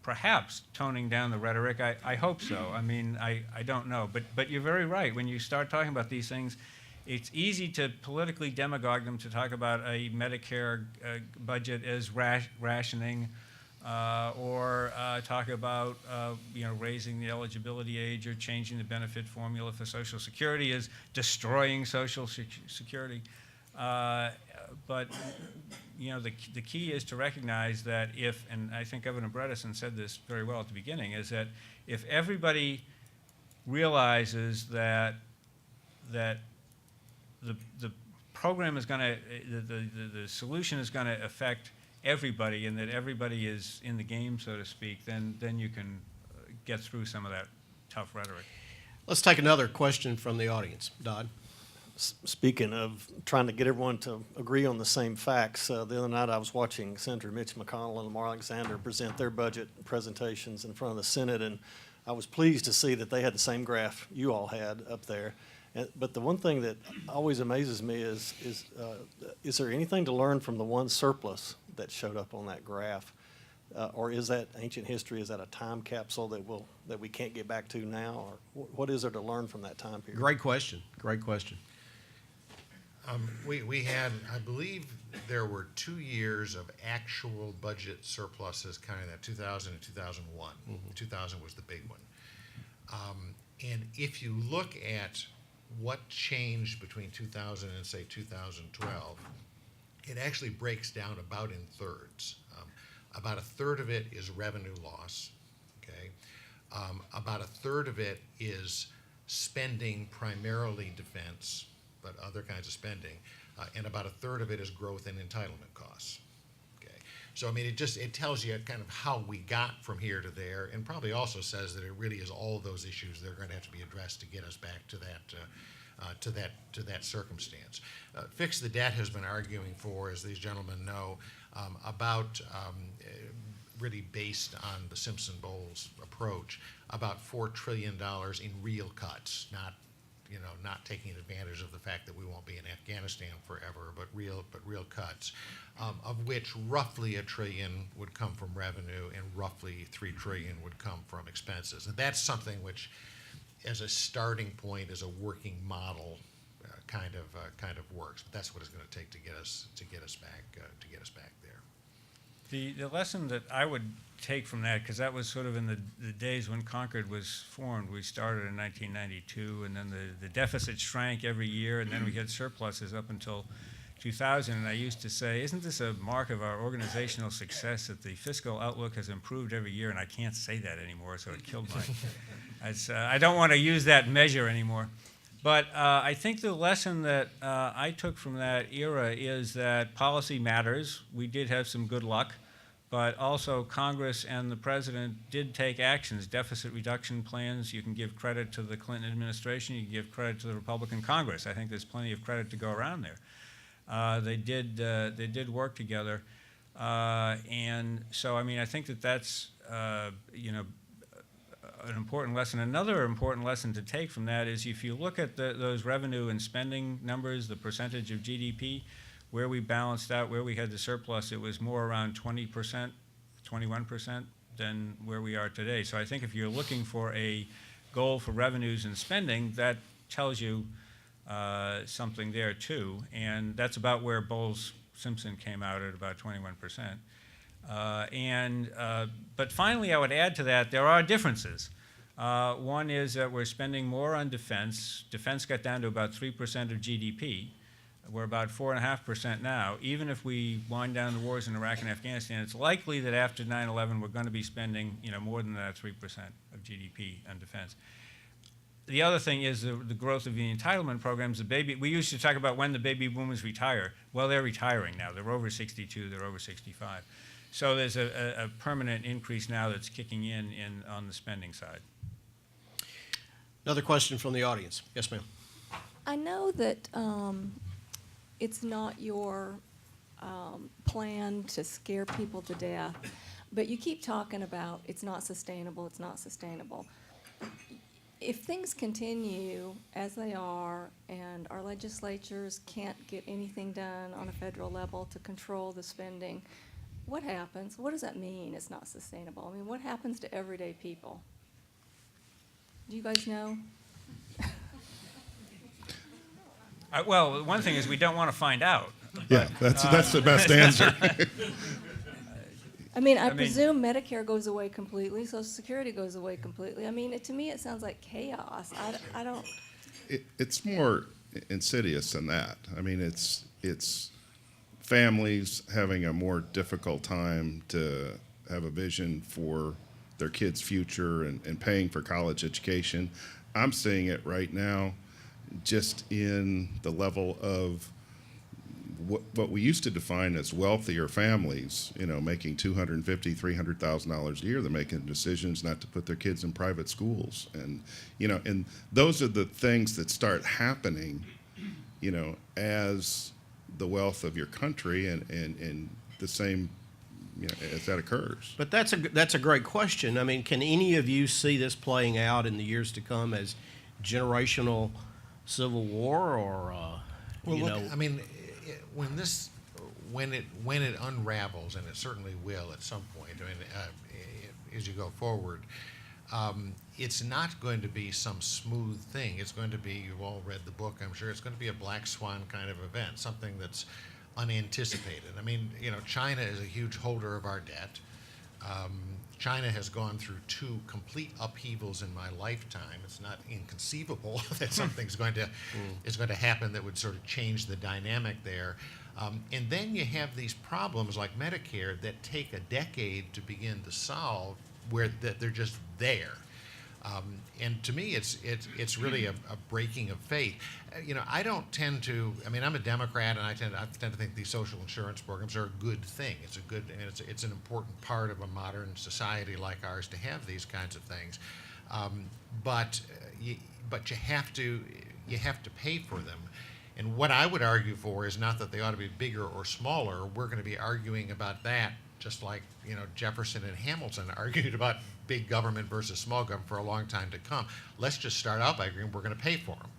perhaps toning down the rhetoric, I hope so. I mean, I don't know. But you're very right. When you start talking about these things, it's easy to politically demagogue them, to talk about a Medicare budget as rationing, or talk about raising the eligibility age or changing the benefit formula for Social Security as destroying Social Security. But the key is to recognize that and I think Governor Bredesen said this very well at the beginning, is that if everybody realizes that the program is going to, the solution is going to affect everybody, and that everybody is in the game, so to speak, then you can get through some of that tough rhetoric. Let's take another question from the audience. Dodd? Speaking of trying to get everyone to agree on the same facts, the other night I was watching Senator Mitch McConnell and Lamar Alexander present their budget presentations in front of the Senate, and I was pleased to see that they had the same graph you all had up there. But the one thing that always amazes me is there anything to learn from the one surplus that showed up on that graph? Or is that ancient history? Is that a time capsule that we can't get back to now? Or what is there to learn from that time period? Great question. Great question. We had, I believe, there were 2 years of actual budget surpluses, kind of that 2000 and 2001. 2000 was the big one. And if you look at what changed between 2000 and, say, 2012, it actually breaks down about in thirds. About a third of it is revenue loss, okay? About a third of it is spending, primarily defense, but other kinds of spending, and about a third of it is growth and entitlement costs, okay? So, I mean, it tells you kind of how we got from here to there, and probably also says that it really is all of those issues that are going to have to be addressed to get us back to that circumstance. Fix the Debt has been arguing for, as these gentlemen know, about really based on the Simpson-Bowles approach, about $4 trillion in real cuts, not taking advantage of the fact that we won't be in Afghanistan forever, but real cuts, of which roughly $1 trillion would come from revenue and roughly $3 trillion would come from expenses. And that's something which, as a starting point, as a working model, kind of works. But that's what it's going to take to get us back there. The lesson that I would take from that, because that was sort of in the days when Concord was formed. We started in 1992, and then the deficit shrank every year, and then we had surpluses up until 2000. And I used to say, isn't this a mark of our organizational success that the fiscal outlook has improved every year? And I can't say that anymore, so it killed my... I don't want to use that measure anymore. But I think the lesson that I took from that era is that policy matters. We did have some good luck, but also Congress and the President did take actions, deficit reduction plans. You can give credit to the Clinton administration. You can give credit to the Republican Congress. I think there's plenty of credit to go around there. They did work together. And so, I mean, I think that that's, an important lesson. Another important lesson to take from that is if you look at those revenue and spending numbers, the percentage of GDP, where we balanced out, where we had the surplus, it was more around 20%, 21% than where we are today. So I think if you're looking for a goal for revenues and spending, that tells you something there too. And that's about where Bowles-Simpson came out at about 21%. But finally, I would add to that, there are differences. One is that we're spending more on defense. Defense got down to about 3% of GDP. We're about 4.5% now. Even if we wind down the wars in Iraq and Afghanistan, it's likely that after 9/11, we're going to be spending, more than that 3% of GDP on defense. The other thing is the growth of the entitlement programs. We used to talk about when the baby boomers retire. Well, they're retiring now. They're over 62. They're over 65. So there's a permanent increase now that's kicking in on the spending side. Another question from the audience. Yes, ma'am. I know that it's not your plan to scare people to death, but you keep talking about it's not sustainable, it's not sustainable. If things continue as they are and our legislatures can't get anything done on a federal level to control the spending, what happens? What does that mean it's not sustainable? I mean, what happens to everyday people? Do you guys know? Well, one thing is we don't want to find out. Yeah, that's the best answer. I mean, I mean- presume Medicare goes away completely, Social Security goes away completely. I mean, to me, it sounds like chaos. I don't. It's more insidious than that. I mean, it's families having a more difficult time to have a vision for their kids' future and paying for college education. I'm seeing it right now just in the level of what we used to define as wealthier families, making $250,000, $300,000 a year. They're making decisions not to put their kids in private schools. And those are the things that start happening, as the wealth of your country and the same, as that occurs. But that's a great question. I mean, can any of you see this playing out in the years to come as generational civil war, or I mean, when it unravels, and it certainly will at some point. I mean, as you go forward, it's not going to be some smooth thing. It's going to be, you've all read the book, I'm sure. It's going to be a black swan kind of event, something that's unanticipated. I mean, China is a huge holder of our debt. China has gone through 2 complete upheavals in my lifetime. It's not inconceivable that something's going to happen that would sort of change the dynamic there. And then you have these problems like Medicare that take a decade to begin to solve, where they're just there. And to me, it's really a breaking of faith. I don't tend to. I mean, I'm a Democrat, and I tend to think these social insurance programs are a good thing. It's an important part of a modern society like ours to have these kinds of things. But you have to pay for them. And what I would argue for is not that they ought to be bigger or smaller. We're going to be arguing about that, just like Jefferson and Hamilton argued about big government versus small government for a long time to come. Let's just start out by agreeing we're going to pay for them.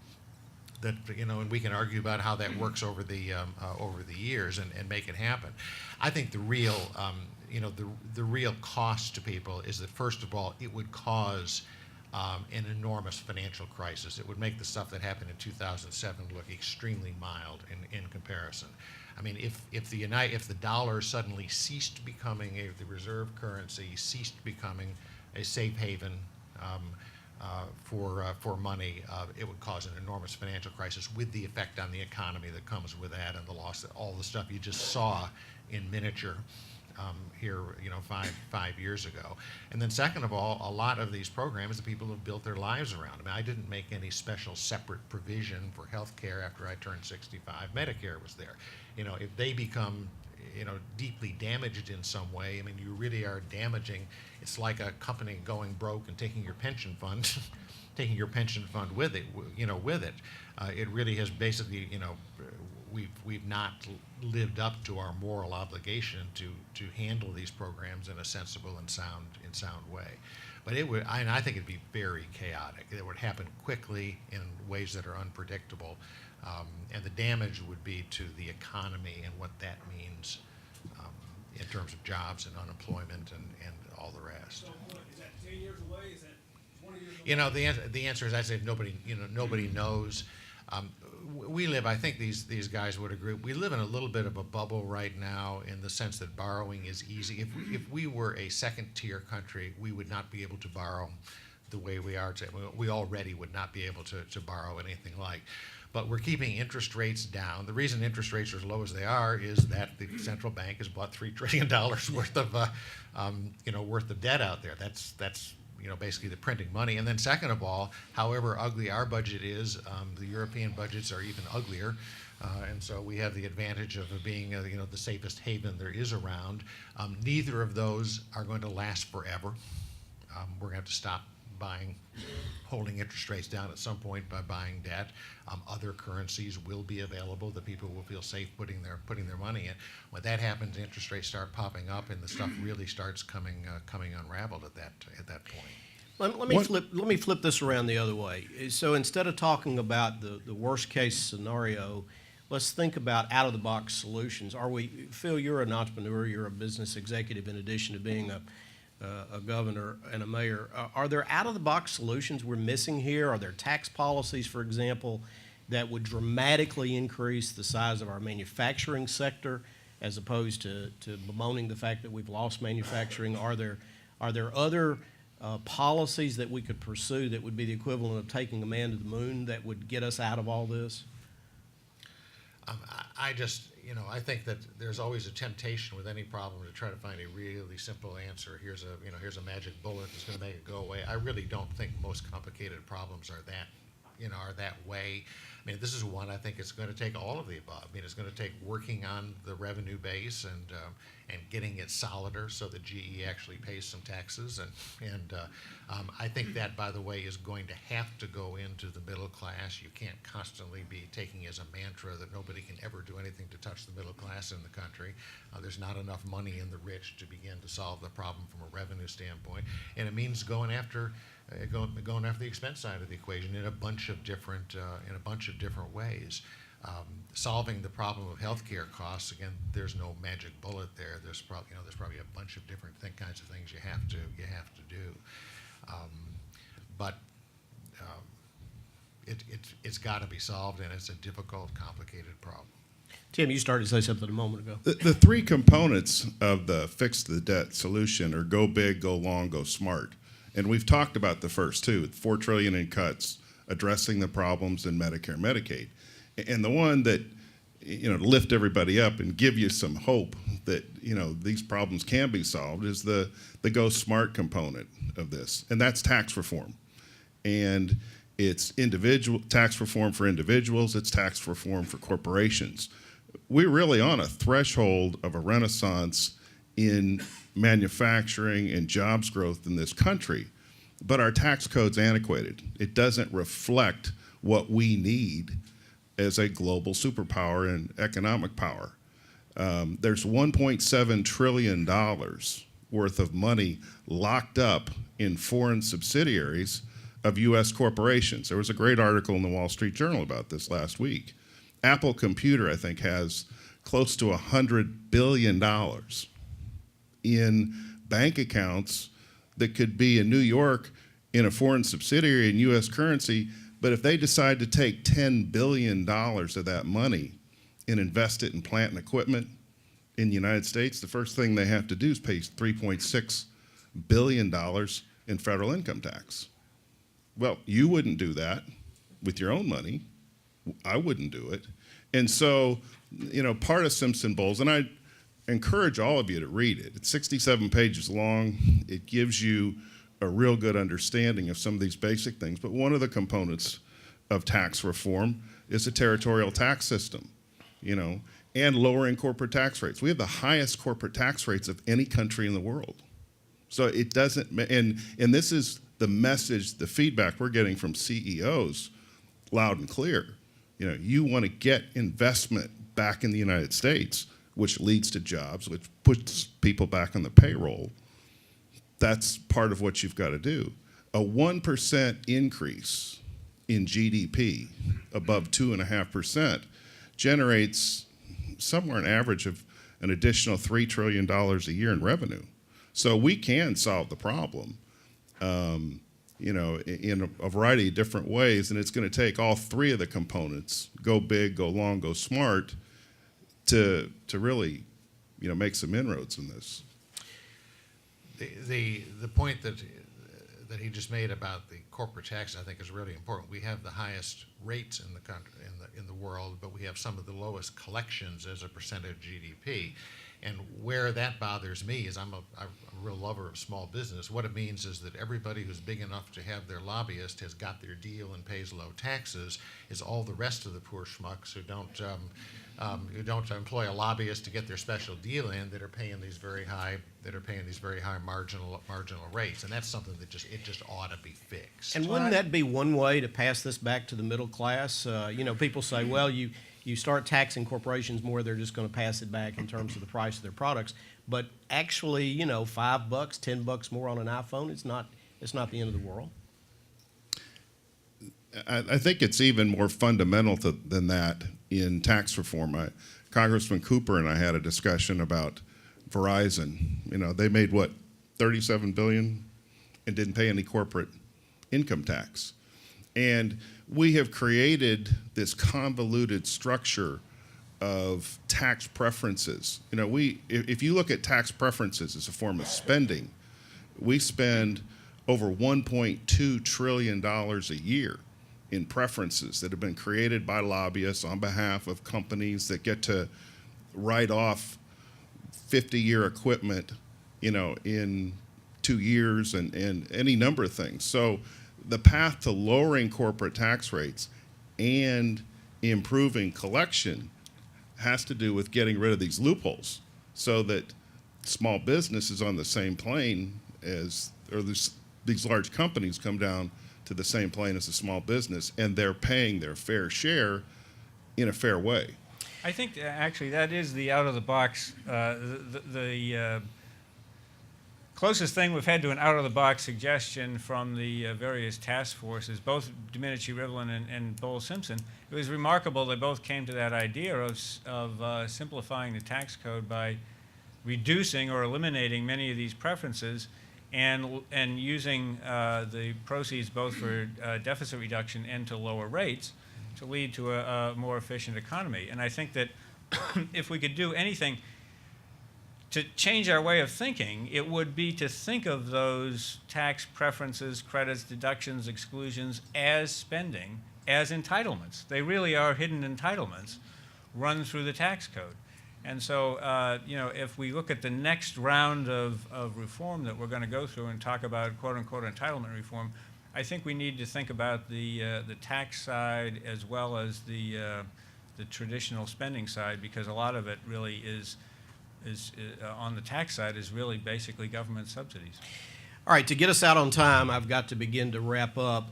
That and we can argue about how that works over the years and make it happen. I think the real the real cost to people is that, first of all, it would cause an enormous financial crisis. It would make the stuff that happened in 2007 look extremely mild in comparison. I mean, if the dollar suddenly ceased becoming the reserve currency, ceased becoming a safe haven for money, it would cause an enormous financial crisis with the effect on the economy that comes with that and the loss of all the stuff you just saw in miniature here, 5 years ago. And then second of all, a lot of these programs, the people have built their lives around. I mean, I didn't make any special separate provision for health care after I turned 65. Medicare was there. If they become, deeply damaged in some way, I mean, you really are damaging. It's like a company going broke and taking your pension fund, taking your pension fund with it, it really has basically, we've not lived up to our moral obligation to handle these programs in a sensible and sound way. But I think it'd be very chaotic. It would happen quickly in ways that are unpredictable, and the damage would be to the economy and what that means in terms of jobs and unemployment and all the rest. So is that 10 years away? Is that 20 years away? The answer is, I say nobody knows. We live, I think these guys would agree, we live in a little bit of a bubble right now in the sense that borrowing is easy. If we were a second-tier country, we would not be able to borrow the way we are today. We already would not be able to borrow anything like. But we're keeping interest rates down. The reason interest rates are as low as they are is that the central bank has bought $3 trillion worth of debt out there. That's basically the printing money. And then second of all, however ugly our budget is, the European budgets are even uglier. And so we have the advantage of being, the safest haven there is around. Neither of those are going to last forever. We're going to have to stop holding interest rates down at some point by buying debt. Other currencies will be available that people will feel safe putting their money in. When that happens, interest rates start popping up, and the stuff really starts coming unraveled at that point. Let me flip this around the other way. So instead of talking about the worst case scenario, let's think about out of the box solutions. Phil, you're an entrepreneur, you're a business executive in addition to being a governor and a mayor. Are there out-of-the-box solutions we're missing here? Are there tax policies, for example, that would dramatically increase the size of our manufacturing sector as opposed to bemoaning the fact that we've lost manufacturing? Are there other policies that we could pursue that would be the equivalent of taking a man to the moon that would get us out of all this? I think that there's always a temptation with any problem to try to find a really simple answer. Here's a magic bullet that's going to make it go away. I really don't think most complicated problems are that way. I mean, this is one I think it's going to take all of the above. I mean, it's going to take working on the revenue base and getting it solider so that GE actually pays some taxes. And I think that, by the way, is going to have to go into the middle class. You can't constantly be taking as a mantra that nobody can ever do anything to touch the middle class in the country. There's not enough money in the rich to begin to solve the problem from a revenue standpoint. And it means going after the expense side of the equation in a bunch of different ways. Solving the problem of healthcare costs, again, there's no magic bullet there. There's probably a bunch of different kinds of things you have to do. But it's got to be solved, and it's a difficult, complicated problem. Tim, you started to say something a moment ago. The three components of the fix the debt solution are go big, go long, go smart. And we've talked about the first two, $4 trillion in cuts, addressing the problems in Medicare and Medicaid. And the one that, to lift everybody up and give you some hope that, these problems can be solved is the go smart component of this. And that's tax reform. And it's individual tax reform for individuals, it's tax reform for corporations. We're really on a threshold of a renaissance in manufacturing and jobs growth in this country, but our tax code's antiquated. It doesn't reflect what we need as a global superpower and economic power. There's $1.7 trillion worth of money locked up in foreign subsidiaries of U.S. corporations. There was a great article in the Wall Street Journal about this last week. Apple Computer, I think, has close to $100 billion in bank accounts that could be in New York in a foreign subsidiary in U.S. currency, but if they decide to take $10 billion of that money and invest it in plant and equipment in the United States, the first thing they have to do is pay $3.6 billion in federal income tax. Well, you wouldn't do that with your own money. I wouldn't do it. And so, you know, part of Simpson-Bowles, and I encourage all of you to read it. It's 67 pages long. It gives you a real good understanding of some of these basic things. But one of the components of tax reform is a territorial tax system, you know, and lowering corporate tax rates. We have the highest corporate tax rates of any country in the world. So it doesn't, and this is the message, the feedback we're getting from CEOs loud and clear. You know, you want to get investment back in the United States, which leads to jobs, which puts people back on the payroll. That's part of what you've got to do. A 1% increase in GDP above 2.5% generates somewhere an average of an additional $3 trillion a year in revenue. So we can solve the problem, you know, in a variety of different ways, and it's going to take all three of the components, go big, go long, go smart, to really, you know, make some inroads in this. The point that he just made about the corporate tax, I think, is really important. We have the highest rates in the country, in the world, but we have some of the lowest collections as a percentage of GDP. And where that bothers me is I'm a real lover of small business. What it means is that everybody who's big enough to have their lobbyist has got their deal and pays low taxes. Is all the rest of the poor schmucks who don't employ a lobbyist to get their special deal in that are paying these very high marginal rates, and that's something that just ought to be fixed. And wouldn't that be one way to pass this back to the middle class? You know, people say, well, you start taxing corporations more, they're just going to pass it back in terms of the price of their products. But actually, you know, $5, $10 more on an iPhone, it's not the end of the world. I think it's even more fundamental than that in tax reform. Congressman Cooper and I had a discussion about Verizon. You know, they made what, $37 billion and didn't pay any corporate income tax. And we have created this convoluted structure of tax preferences. You know, if you look at tax preferences as a form of spending, we spend over $1.2 trillion a year in preferences that have been created by lobbyists on behalf of companies that get to write off 50-year equipment, you know, in 2 years and any number of things. So the path to lowering corporate tax rates and improving collection has to do with getting rid of these loopholes so that small business is on the same plane as, or these large companies come down to the same plane as a small business, and they're paying their fair share in a fair way. I think actually that is the out-of-the-box, the closest thing we've had to an out-of-the-box suggestion from the various task forces, both Domenici-Rivlin and Bowles-Simpson. It was remarkable they both came to that idea of simplifying the tax code by reducing or eliminating many of these preferences and using the proceeds both for deficit reduction and to lower rates to lead to a more efficient economy. And I think that if we could do anything to change our way of thinking, it would be to think of those tax preferences, credits, deductions, exclusions as spending, as entitlements. They really are hidden entitlements run through the tax code. And so, you know, if we look at the next round of reform that we're going to go through and talk about quote-unquote entitlement reform, I think we need to think about the tax side as well as the traditional spending side, because a lot of it really is on the tax side is really basically government subsidies. All right, to get us out on time, I've got to begin to wrap up.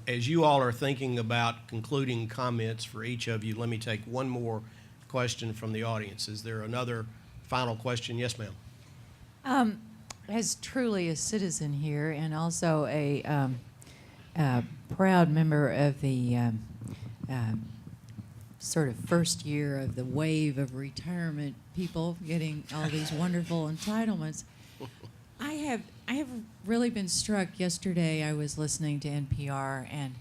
As you all are thinking about concluding comments for each of you, let me take one more question from the audience. Is there another final question? Yes, ma'am. As truly a citizen here and also a proud member of the sort of first year of the wave of retirement people getting all these wonderful entitlements, I have really been struck. Yesterday, I was listening to NPR, and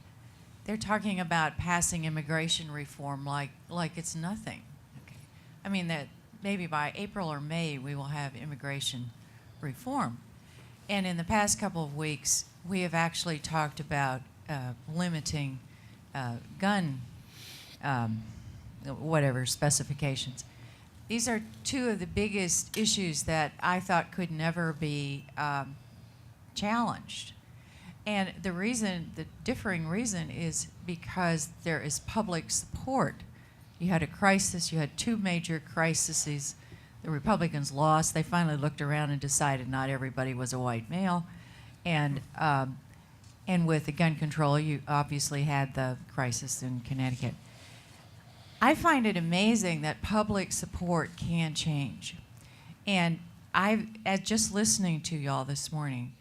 they're talking about passing immigration reform like it's nothing. Okay. I mean that maybe by April or May we will have immigration reform. And in the past couple of weeks, we have actually talked about limiting gun whatever specifications. These are two of the biggest issues that I thought could never be challenged. And the differing reason is because there is public support. You had a crisis, you had two major crises. The Republicans lost. They finally looked around and decided not everybody was a white male. And with the gun control, you obviously had the crisis in Connecticut. I find it amazing that public support can change. And as just listening to y'all this morning,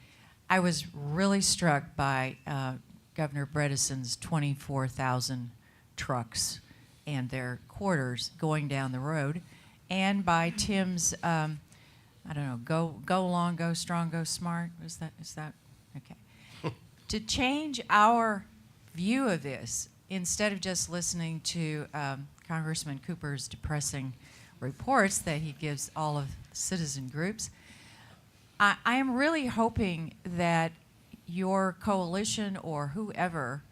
I was really struck by Governor Bredesen's 24,000 trucks and their quarters going down the road, and by Tim's, I don't know, go long, go strong, go smart. Is that okay? To change our view of this, instead of just listening to Congressman Cooper's depressing reports that he gives all of the citizen groups, I am really hoping that your coalition or whoever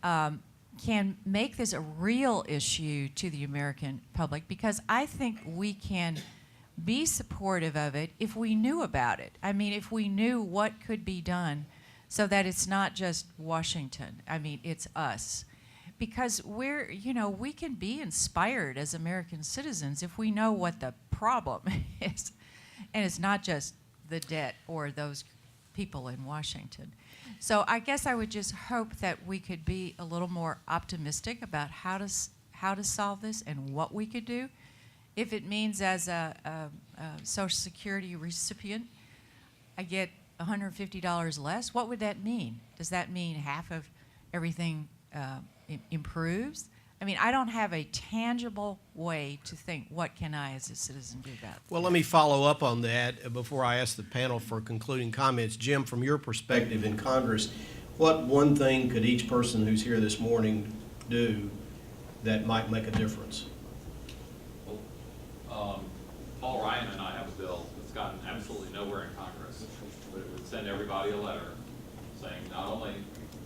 can make this a real issue to the American public, because I think we can be supportive of it if we knew about it. I mean, if we knew what could be done so that it's not just Washington. I mean, it's us. Because we can be inspired as American citizens if we know what the problem is. And it's not just the debt or those people in Washington. So I guess I would just hope that we could be a little more optimistic about how to solve this and what we could do. If it means as a Social Security recipient, I get $150 less, what would that mean? Does that mean half of everything improves? I mean, I don't have a tangible way to think, what can I as a citizen do about it? Well, let me follow up on that before I ask the panel for concluding comments. Jim, from your perspective in Congress, what one thing could each person who's here this morning do that might make a difference? Paul Ryan and I have a bill that's gotten absolutely nowhere in Congress, but it would send everybody a letter saying not only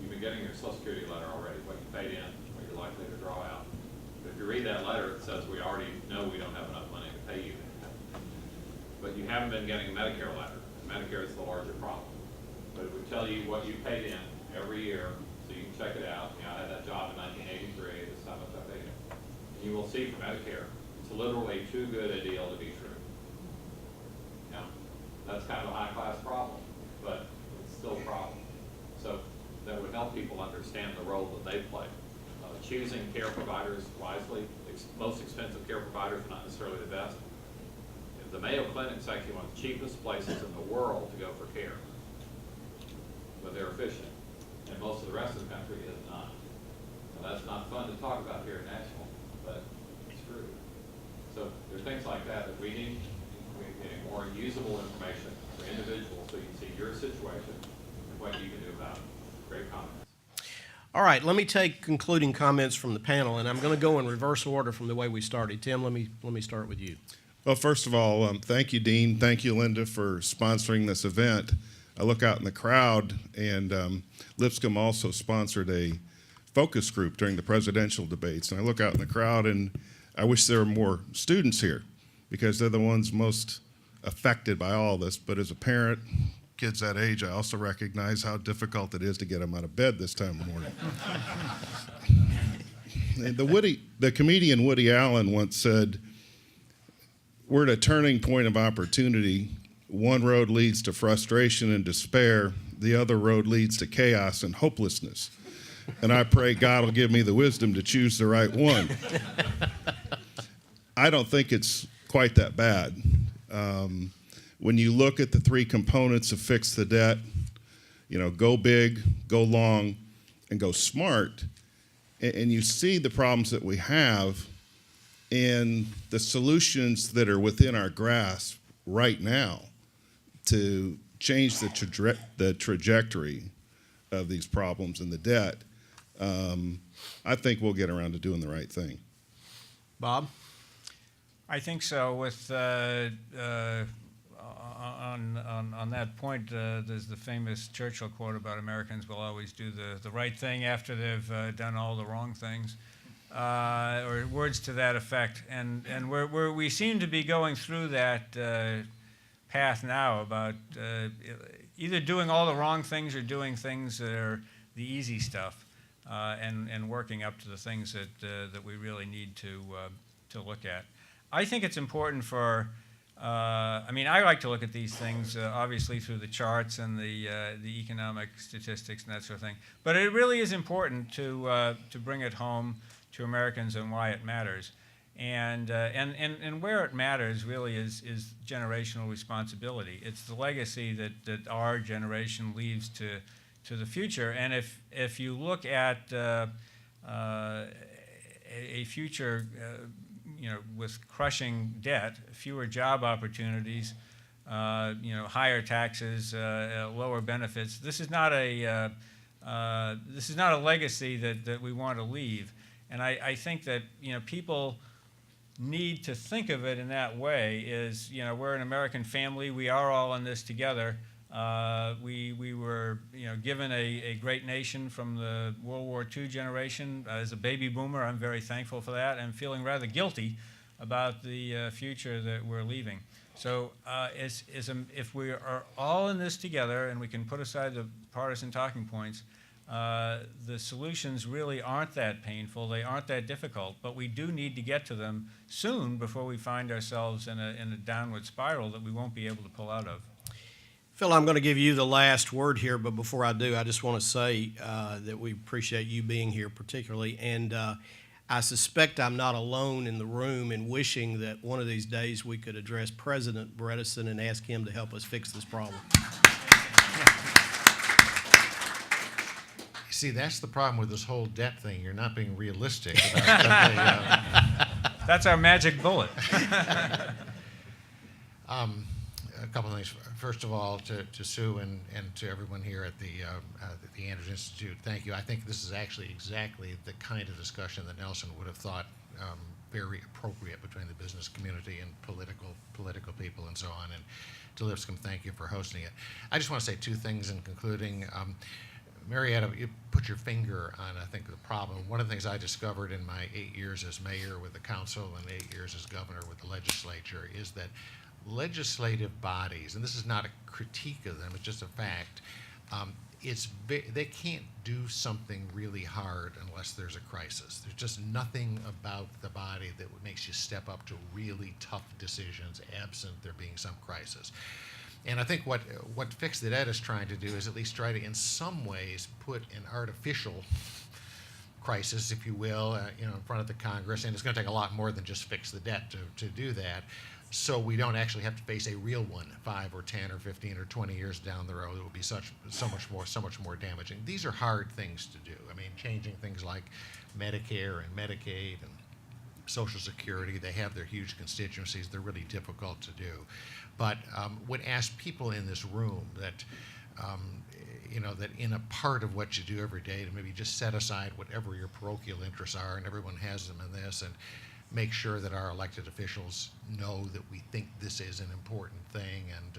you've been getting your Social Security letter already, what you paid in, what you're likely to draw out. But if you read that letter, it says we already know we don't have enough money to pay you. But you haven't been getting a Medicare letter. Medicare is the larger problem. But it would tell you what you paid in every year, so you can check it out. I had that job in 1983, this is how much I paid in. And you will see for Medicare, it's literally too good a deal to be true. Now, that's kind of a high-class problem, but it's still a problem. So that would help people understand the role that they play. Choosing care providers wisely, most expensive care providers are not necessarily the best. The Mayo Clinic's actually one of the cheapest places in the world to go for care, but they're efficient, and most of the rest of the country is not. Now, that's not fun to talk about here in Nashville, but it's true. So there are things like that we need. We need more usable information for individuals so you can see your situation and what you can do about it. Great comments. All right, let me take concluding comments from the panel, and I'm going to go in reverse order from the way we started. Tim, let me start with you. Well, first of all, thank you, Dean. Thank you, Linda, for sponsoring this event. I look out in the crowd, and Lipscomb also sponsored a focus group during the presidential debates. And I look out in the crowd, and I wish there were more students here, because they're the ones most affected by all this. But as a parent, kids that age, I also recognize how difficult it is to get them out of bed this time of morning. The comedian Woody Allen once said, "We're at a turning point of opportunity. One road leads to frustration and despair. The other road leads to chaos and hopelessness. And I pray God will give me the wisdom to choose the right one." I don't think it's quite that bad. When you look at the three components of Fix the Debt, go big, go long, and go smart, and you see the problems that we have and the solutions that are within our grasp right now to change the trajectory of these problems and the debt, I think we'll get around to doing the right thing. Bob? I think so. With on that point, there's the famous Churchill quote about Americans will always do the right thing after they've done all the wrong things, or words to that effect. And we seem to be going through that path now about either doing all the wrong things or doing things that are the easy stuff, and working up to the things that we really need to look at. I think it's important for, I mean, I like to look at these things obviously through the charts and the economic statistics and that sort of thing. But it really is important to bring it home to Americans and why it matters. And where it matters really is generational responsibility. It's the legacy that our generation leaves to the future. And if you look at a future with crushing debt, fewer job opportunities, higher taxes, lower benefits, this is not a legacy that we want to leave. And I think that people need to think of it in that way. Is we're an American family. We are all in this together. We were given a great nation from the World War II generation. As a baby boomer, I'm very thankful for that. I'm feeling rather guilty about the future that we're leaving. So if we are all in this together and we can put aside the partisan talking points, the solutions really aren't that painful. They aren't that difficult. But we do need to get to them soon before we find ourselves in a downward spiral that we won't be able to pull out of. Phil, I'm going to give you the last word here, but before I do, I just want to say that we appreciate you being here particularly, and I suspect I'm not alone in the room in wishing that one of these days we could address President Bredesen and ask him to help us fix this problem. See, that's the problem with this whole debt thing. You're not being realistic about That's our magic bullet. a couple of things. First of all, to Sue and to everyone here at the Anders Institute, thank you. I think this is actually exactly the kind of discussion that Nelson would have thought very appropriate between the business community and political people and so on. And to Lipscomb, thank you for hosting it. I just want to say two things in concluding. Marietta, you put your finger on, I think, the problem. One of the things I discovered in my 8 years as mayor with the council and 8 years as governor with the legislature is that legislative bodies, and this is not a critique of them, it's just a fact, they can't do something really hard unless there's a crisis. There's just nothing about the body that makes you step up to really tough decisions absent there being some crisis. And I think what Fix the Debt is trying to do is at least try to, in some ways, put an artificial crisis, if you will, in front of the Congress. And it's going to take a lot more than just fix the debt to do that. So we don't actually have to face a real one 5 or 10 or 15 or 20 years down the road. It will be so much more damaging. These are hard things to do. I mean, changing things like Medicare and Medicaid and Social Security, they have their huge constituencies. They're really difficult to do. But would ask people in this room that, that in a part of what you do every day to maybe just set aside whatever your parochial interests are, and everyone has them in this, and make sure that our elected officials know that we think this is an important thing, and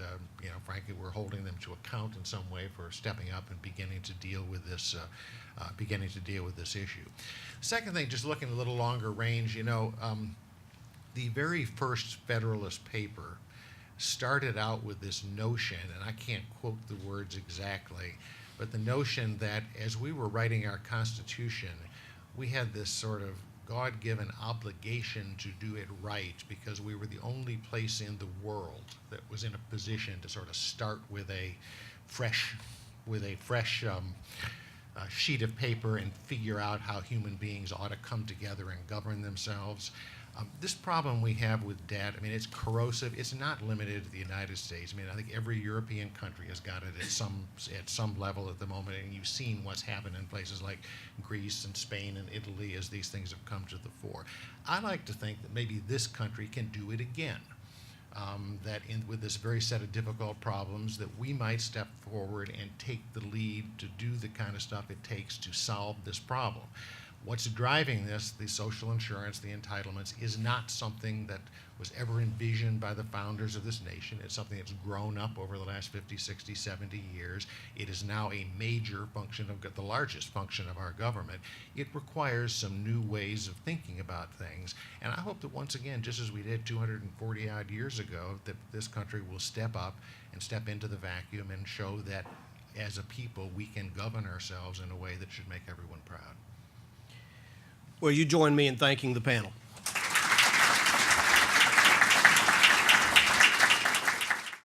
frankly, we're holding them to account in some way for stepping up and beginning to deal with this issue. Second thing, just looking a little longer range, the very first Federalist paper started out with this notion, and I can't quote the words exactly, but the notion that as we were writing our Constitution, we had this sort of God-given obligation to do it right because we were the only place in the world that was in a position to sort of start with a fresh sheet of paper and figure out how human beings ought to come together and govern themselves. This problem we have with debt, I mean, it's corrosive. It's not limited to the United States. I mean, I think every European country has got it at some level at the moment, and you've seen what's happened in places like Greece and Spain and Italy as these things have come to the fore. I like to think that maybe this country can do it again. with this very set of difficult problems, that we might step forward and take the lead to do the kind of stuff it takes to solve this problem. What's driving this, the social insurance, the entitlements, is not something that was ever envisioned by the founders of this nation. It's something that's grown up over the last 50, 60, 70 years. It is now a major function of the largest function of our government. It requires some new ways of thinking about things. And I hope that once again, just as we did 240 odd years ago, that this country will step up and step into the vacuum and show that as a people we can govern ourselves in a way that should make everyone proud. Well, you join me in thanking the panel.